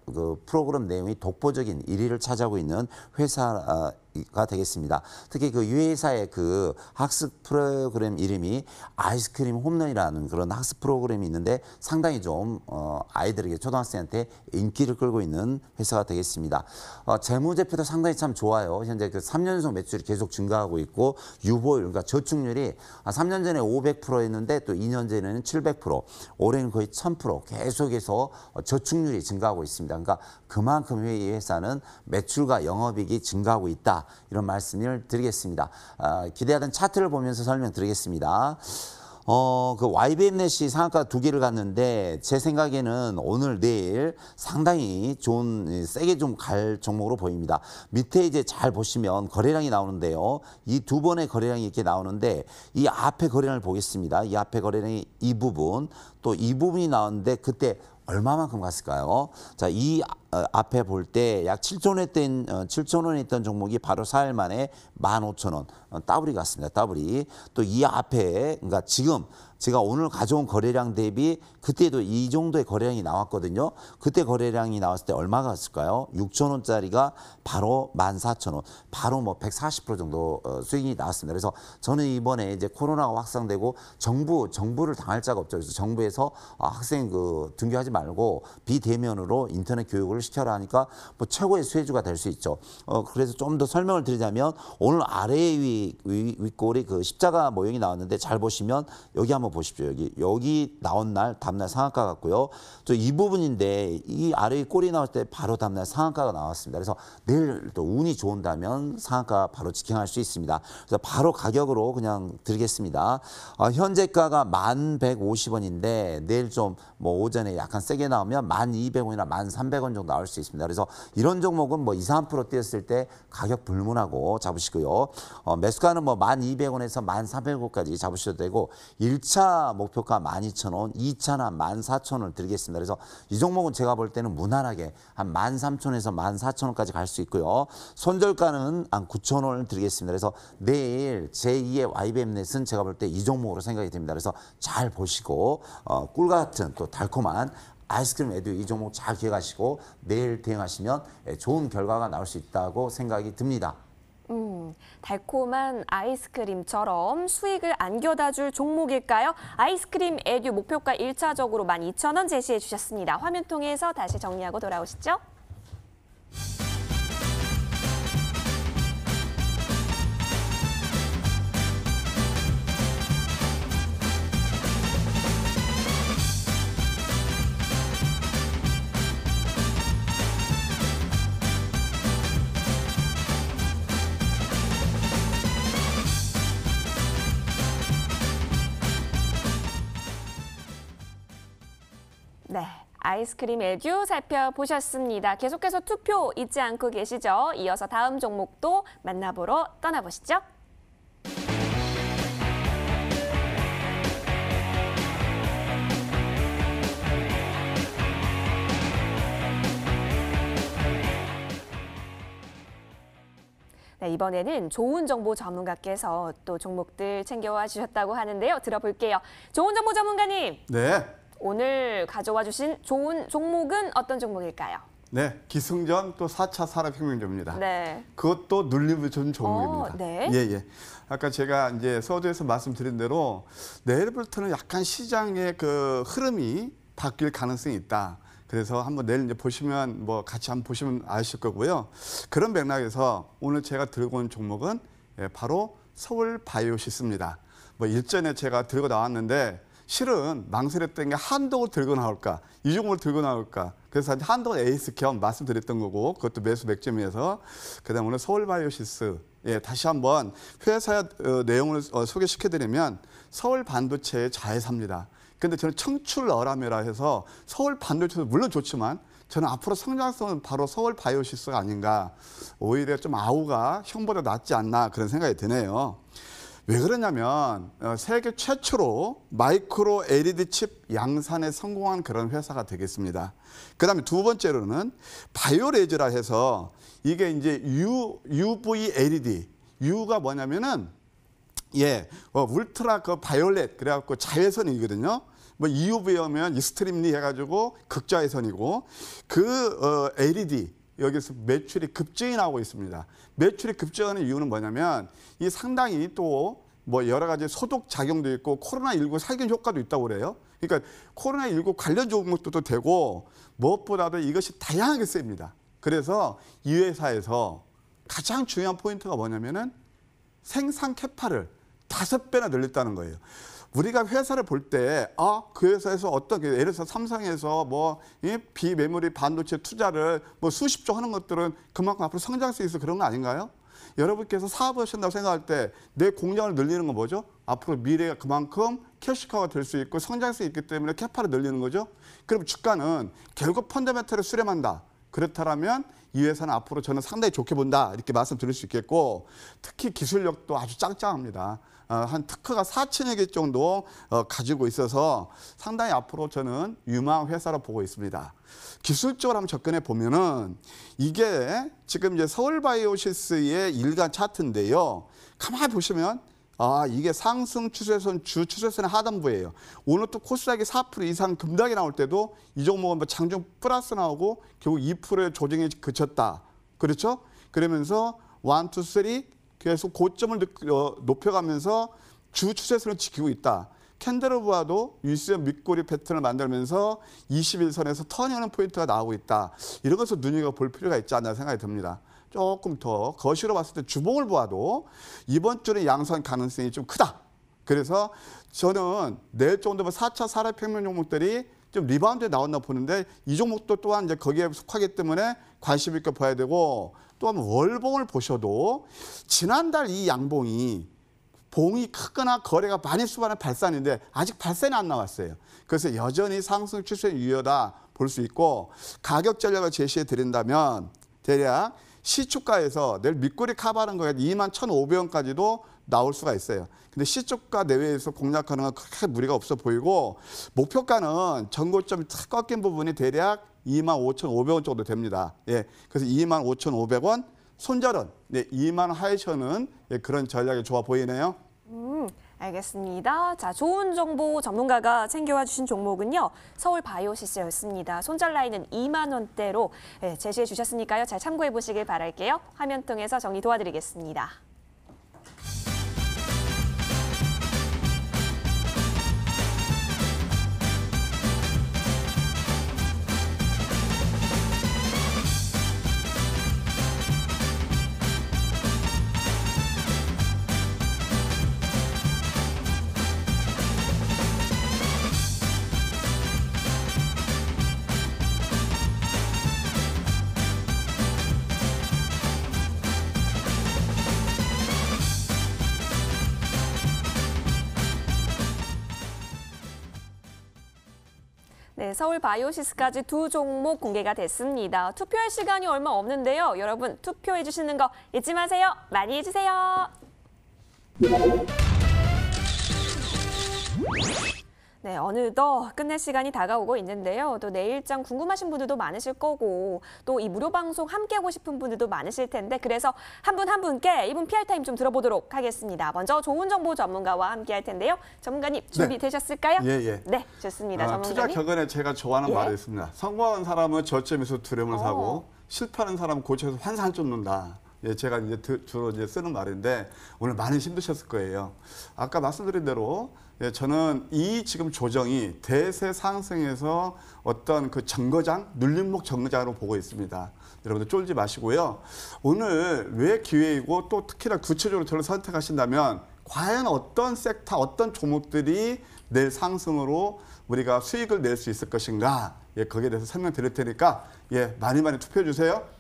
C: 그 프로그램 내용이 독보적인 1위를 차지하고 있는 회사가 되겠습니다. 특히 그 이 회사의 그 학습 프로그램 이름이 아이스크림 홈런이라는 그런 학습 프로그램이 있는데 상당히 좀 아이들에게, 초등학생한테 인기를 끌고 있는 회사가 되겠습니다. 재무제표도 상당히 참 좋아요. 현재 그 3년속 매출이 계속 증가하고 있고, 유보율, 그러니까 저축률이 3년 전에 500%였는데 또 2년 전에는 700%, 올해는 거의 1000% 계속해서 저축률이 증가하고 있습니다. 그러니까 그만큼 이 회사는 매출과 영업이익이 증가하고 있다, 이런 말씀을 드리겠습니다. 기대하던 차트를 보면서 설명드리겠습니다. 그 YBM넷이 상한가 2개를 갔는데 제 생각에는 오늘 내일 상당히 좋은, 세게 좀 갈 종목으로 보입니다. 밑에 이제 잘 보시면 거래량이 나오는데요. 이 2번의 거래량이 이렇게 나오는데 이 앞에 거래량을 보겠습니다. 이 앞에 거래량이 이 부분, 또 이 부분이 나오는데 그때 얼마만큼 갔을까요? 자, 이 앞에 볼 때 약 7천 원에 있던 종목이 바로 4일 만에 15,000원 더블이 갔습니다. 더블이. 또 이 앞에, 그러니까 지금 제가 오늘 가져온 거래량 대비 그때도 이 정도의 거래량이 나왔거든요. 그때 거래량이 나왔을 때 얼마가 갔을까요? 6,000원짜리가 바로 14,000원, 바로 뭐 140% 정도 수익이 나왔습니다. 그래서 저는 이번에 이제 코로나가 확산되고 정부를 당할 자가 없죠. 그래서 정부에서 학생 등교하지 말고 비대면으로 인터넷 교육을 시켜라 하니까 뭐 최고의 수혜주가 될 수 있죠. 그래서 좀 더 설명을 드리자면, 오늘 아래의 윗골이 그 십자가 모형이 나왔는데 잘 보시면 여기 한번 보십시오. 여기 나온 날 다음날 상한가 같고요. 또 이 부분인데 이 아래 꼬리 나올 때 바로 다음날 상한가가 나왔습니다. 그래서 내일 또 운이 좋은다면 상한가 바로 직행할 수 있습니다. 그래서 바로 가격으로 그냥 드리겠습니다. 현재가가 1150원인데 내일 좀 뭐 오전에 약간 세게 나오면 1200원이나 1300원 정도 나올 수 있습니다. 그래서 이런 종목은 뭐 2, 3% 뛰었을 때 가격 불문하고 잡으시고요. 매수가는 뭐 1200원에서 1300원까지 잡으셔도 되고 1차 목표가 12,000원, 2차는 14,000원을 드리겠습니다. 그래서 이 종목은 제가 볼 때는 무난하게 한 13,000원에서 14,000원까지 갈 수 있고요. 손절가는 한 9,000원을 드리겠습니다. 그래서 내일 제2의 YBM넷은 제가 볼 때 이 종목으로 생각이 됩니다. 그래서 잘 보시고 꿀 같은 또 달콤한 아이스크림 에듀 이 종목 잘 기억하시고 내일 대응하시면 좋은 결과가 나올 수 있다고 생각이 듭니다.
A: 달콤한 아이스크림처럼 수익을 안겨다 줄 종목일까요? 아이스크림 에듀 목표가 1차적으로 12,000원 제시해 주셨습니다. 화면 통해서 다시 정리하고 돌아오시죠. 네, 아이스크림 에듀 살펴보셨습니다. 계속해서 투표 잊지 않고 계시죠? 이어서 다음 종목도 만나보러 떠나보시죠. 네, 이번에는 좋은 정보 전문가께서 또 종목들 챙겨와 주셨다고 하는데요. 들어볼게요. 좋은 정보 전문가님.
B: 네.
A: 오늘 가져와 주신 좋은 종목은 어떤 종목일까요?
B: 네, 기승전 또 4차 산업혁명제입니다.
A: 네.
B: 그것도 눌림을 준 종목입니다.
A: 네.
B: 예. 아까 제가 이제 서두에서 말씀드린 대로 내일부터는 약간 시장의 그 흐름이 바뀔 가능성이 있다. 그래서 한번 내일 이제 보시면 뭐 같이 한번 보시면 아실 거고요. 그런 맥락에서 오늘 제가 들고 온 종목은 바로 서울바이오시스입니다. 뭐 일전에 제가 들고 나왔는데 실은 망설였던 게 한동을 들고 나올까, 이 종목을 들고 나올까. 그래서 한동 에이스 겸 말씀드렸던 거고, 그것도 매수 맥점이어서. 그다음 오늘 서울바이오시스, 다시 한번 회사 내용을 소개시켜드리면 서울반도체의 자회사입니다. 근데 저는 청출어람이라 해서 서울반도체도 물론 좋지만 저는 앞으로 성장성은 바로 서울바이오시스가 아닌가. 오히려 좀 아우가 형보다 낫지 않나 그런 생각이 드네요. 왜 그러냐면 세계 최초로 마이크로 LED 칩 양산에 성공한 그런 회사가 되겠습니다. 그다음에 두 번째로는 바이오레즈라 해서 이게 이제 UV LED, U가 뭐냐면은 울트라 그 바이올렛 그래갖고 자외선이거든요. 뭐 EUV면 익스트림리 해가지고 극자외선이고 그 LED 여기서 매출이 급증이 나오고 있습니다. 매출이 급증하는 이유는 뭐냐면 이 상당히 또 뭐 여러 가지 소독 작용도 있고 코로나19 살균 효과도 있다고 그래요. 그러니까 코로나19 관련 종목도 되고 무엇보다도 이것이 다양하게 쓰입니다. 그래서 이 회사에서 가장 중요한 포인트가 뭐냐면은 생산 캐파를 5배나 늘렸다는 거예요. 우리가 회사를 볼 때, 그 회사에서 어떤, 예를 들어서 삼성에서 뭐, 비메모리 반도체 투자를 뭐 수십조 하는 것들은 그만큼 앞으로 성장할 수 있어 그런 거 아닌가요? 여러분께서 사업을 하신다고 생각할 때 내 공장을 늘리는 건 뭐죠? 앞으로 미래가 그만큼 캐시카가 될 수 있고 성장할 수 있기 때문에 캐파를 늘리는 거죠. 그럼 주가는 결국 펀더멘털을 수렴한다. 그렇다면 이 회사는 앞으로 저는 상당히 좋게 본다. 이렇게 말씀드릴 수 있겠고 특히 기술력도 아주 짱짱합니다. 한 특허가 4천여 개 정도 가지고 있어서 상당히 앞으로 저는 유망 회사로 보고 있습니다. 기술적으로 한번 접근해 보면은 이게 지금 이제 서울바이오시스의 일간 차트인데요. 가만히 보시면 이게 상승 추세선 주 추세선의 하단부예요. 오늘 또 코스닥이 4% 이상 급락이 나올 때도 이 종목은 뭐 장중 플러스 나오고 결국 2%의 조정이 그쳤다. 그렇죠? 그러면서 1, 2, 3 계속 고점을 높여가면서 주 추세선을 지키고 있다. 캔들로브와도 유수연 밑꼬리 패턴을 만들면서 21선에서 터닝하는 포인트가 나오고 있다. 이런 것을 눈여겨볼 필요가 있지 않나 생각이 듭니다. 조금 더 거시로 봤을 때 주봉을 보아도 이번 주는 양선 가능성이 좀 크다. 그래서 저는 내일 정도면 4차 산업혁명 종목들이 좀 리바운드에 나왔나 보는데 이 종목도 또한 이제 거기에 속하기 때문에 관심 있게 봐야 되고 또 한번 월봉을 보셔도 지난달 이 양봉이 봉이 크거나 거래가 많이 수반의 발산인데 아직 발산이 안 나왔어요. 그래서 여전히 상승 추세 유효다 볼 수 있고 가격 전략을 제시해 드린다면 대략 시초가에서 내일 밑꼬리 커버하는 거에 21,500원까지도 나올 수가 있어요. 근데 시초가 내외에서 공략하는 건 크게 무리가 없어 보이고 목표가는 전고점이 탁 꺾인 부분이 대략 25,500원 정도 됩니다. 예, 그래서 25,500원 손절은 2만 하이셔는 그런 전략이 좋아 보이네요.
A: 알겠습니다. 자, 좋은 정보 전문가가 챙겨와 주신 종목은요. 서울 바이오시스였습니다. 손절 라인은 2만 원대로 제시해 주셨으니까요. 잘 참고해 보시길 바랄게요. 화면 통해서 정리 도와드리겠습니다. 네, 서울 바이오시스까지 두 종목 공개가 됐습니다. 투표할 시간이 얼마 없는데요. 여러분 투표해 주시는 거 잊지 마세요. 많이 해주세요. 네, 어느덧 끝낼 시간이 다가오고 있는데요. 또 내일장 궁금하신 분들도 많으실 거고 또 이 무료 방송 함께하고 싶은 분들도 많으실 텐데 그래서 한 분 한 분께 이분 PR 타임 좀 들어보도록 하겠습니다. 먼저 좋은 정보 전문가와 함께할 텐데요. 전문가님 준비되셨을까요?
B: 예.
A: 네, 좋습니다. 전문가님.
B: 투자 격언에 제가 좋아하는 말이 있습니다. 성공한 사람은 저점에서 두려움을 사고 실패하는 사람은 고쳐서 환상을 쫓는다. 예, 제가 이제 주로 이제 쓰는 말인데 오늘 많이 힘드셨을 거예요. 아까 말씀드린 대로 저는 이 지금 조정이 대세 상승에서 어떤 그 정거장, 눌림목 정거장으로 보고 있습니다. 여러분들 쫄지 마시고요. 오늘 왜 기회이고 또 특히나 구체적으로 저를 선택하신다면 과연 어떤 섹터, 어떤 종목들이 내일 상승으로 우리가 수익을 낼 수 있을 것인가? 예, 거기에 대해서 설명드릴 테니까 많이 투표해 주세요.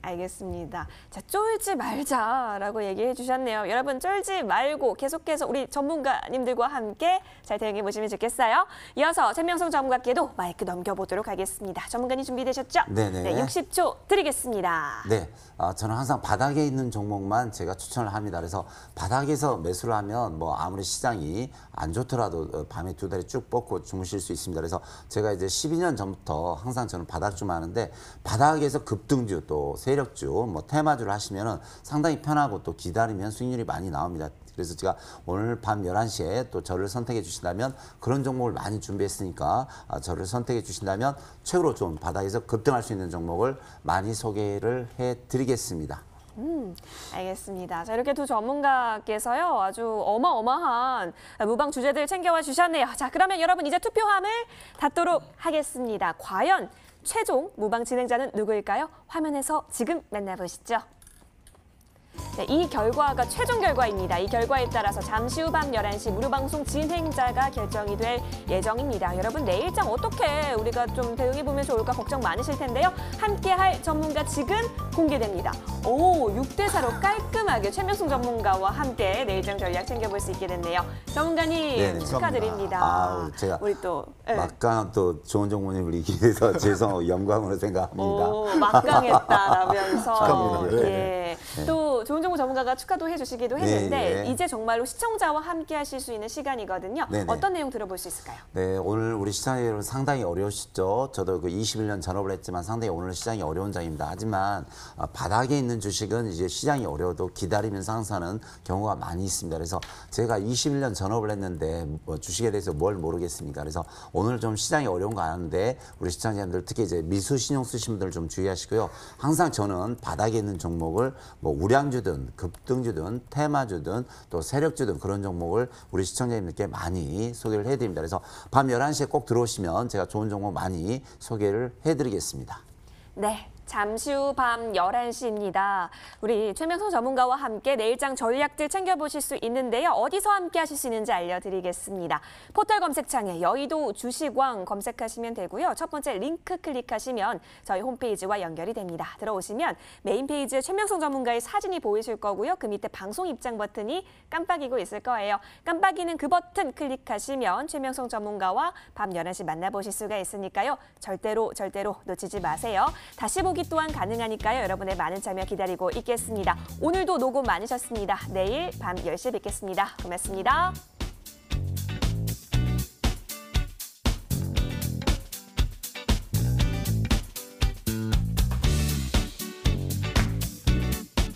A: 알겠습니다. 자, 쫄지 말자라고 얘기해 주셨네요. 여러분 쫄지 말고 계속해서 우리 전문가님들과 함께 잘 대응해 보시면 좋겠어요. 이어서 최명성 전문가께도 마이크 넘겨보도록 하겠습니다. 전문가님 준비되셨죠?
C: 네네.
A: 네, 60초 드리겠습니다.
C: 네, 저는 항상 바닥에 있는 종목만 제가 추천을 합니다. 그래서 바닥에서 매수를 하면 뭐 아무리 시장이 안 좋더라도 밤에 두 다리 쭉 뻗고 주무실 수 있습니다. 그래서 제가 이제 12년 전부터 항상 저는 바닥주만 하는데 바닥에서 급등주 또 세력주 뭐 테마주를 하시면은 상당히 편하고 또 기다리면 수익률이 많이 나옵니다. 그래서 제가 오늘 밤 11시에 또 저를 선택해 주신다면 그런 종목을 많이 준비했으니까 저를 선택해 주신다면 최고로 좀 바닥에서 급등할 수 있는 종목을 많이 소개를 해 드리겠습니다.
A: 알겠습니다. 자, 이렇게 두 전문가께서요, 아주 어마어마한 무방 주제들 챙겨와 주셨네요. 자, 그러면 여러분 이제 투표함을 닫도록 하겠습니다. 과연 최종 무방 진행자는 누구일까요? 화면에서 지금 만나보시죠. 네, 이 결과가 최종 결과입니다. 이 결과에 따라서 잠시 후 밤 11시 무료 방송 진행자가 결정이 될 예정입니다. 여러분 내일장 어떻게 우리가 좀 대응해보면 좋을까 걱정 많으실 텐데요. 함께할 전문가 지금 공개됩니다. 6대4로 깔끔하게 최명승 전문가와 함께 내일장 전략 챙겨볼 수 있게 됐네요. 전문가님
C: 네네,
A: 축하드립니다.
C: 제가
A: 우리 또
C: 막강 또 좋은 종목님을 이기게 돼서 죄송하고 영광으로 생각합니다.
A: 막강했다라면서
C: 축하합니다.
A: 예. 또 좋은 정보 전문가가 축하도 해주시기도 했는데 이제 정말로 시청자와 함께 하실 수 있는 시간이거든요.
C: 네네.
A: 어떤 내용 들어볼 수 있을까요?
C: 네, 오늘 우리 시장이 여러분 상당히 어려우시죠. 저도 그 21년 전업을 했지만 상당히 오늘 시장이 어려운 장입니다. 하지만 바닥에 있는 주식은 이제 시장이 어려워도 기다리면서 항상하는 경우가 많이 있습니다. 그래서 제가 21년 전업을 했는데 뭐 주식에 대해서 뭘 모르겠습니까? 그래서 오늘 좀 시장이 어려운 거 아는데 우리 시청자분들 특히 이제 미수 신용 쓰신 분들 좀 주의하시고요. 항상 저는 바닥에 있는 종목을 뭐 우량주든 급등주든 테마주든 또 세력주든 그런 종목을 우리 시청자님들께 많이 소개를 해드립니다. 그래서 밤 11시에 꼭 들어오시면 제가 좋은 종목 많이 소개를 해드리겠습니다.
A: 네. 잠시 후 밤 11시입니다. 우리 최명성 전문가와 함께 내일장 전략들 챙겨보실 수 있는데요. 어디서 함께 하실 수 있는지 알려드리겠습니다. 포털 검색창에 여의도 주식왕 검색하시면 되고요. 첫 번째 링크 클릭하시면 저희 홈페이지와 연결이 됩니다. 들어오시면 메인 페이지에 최명성 전문가의 사진이 보이실 거고요. 그 밑에 방송 입장 버튼이 깜빡이고 있을 거예요. 깜빡이는 그 버튼 클릭하시면 최명성 전문가와 밤 11시 만나보실 수가 있으니까요. 절대로 놓치지 마세요. 다시 보기 또한 가능하니까요. 여러분의 많은 참여 기다리고 있겠습니다. 오늘도 녹음 많으셨습니다. 내일 밤 10시에 뵙겠습니다. 고맙습니다.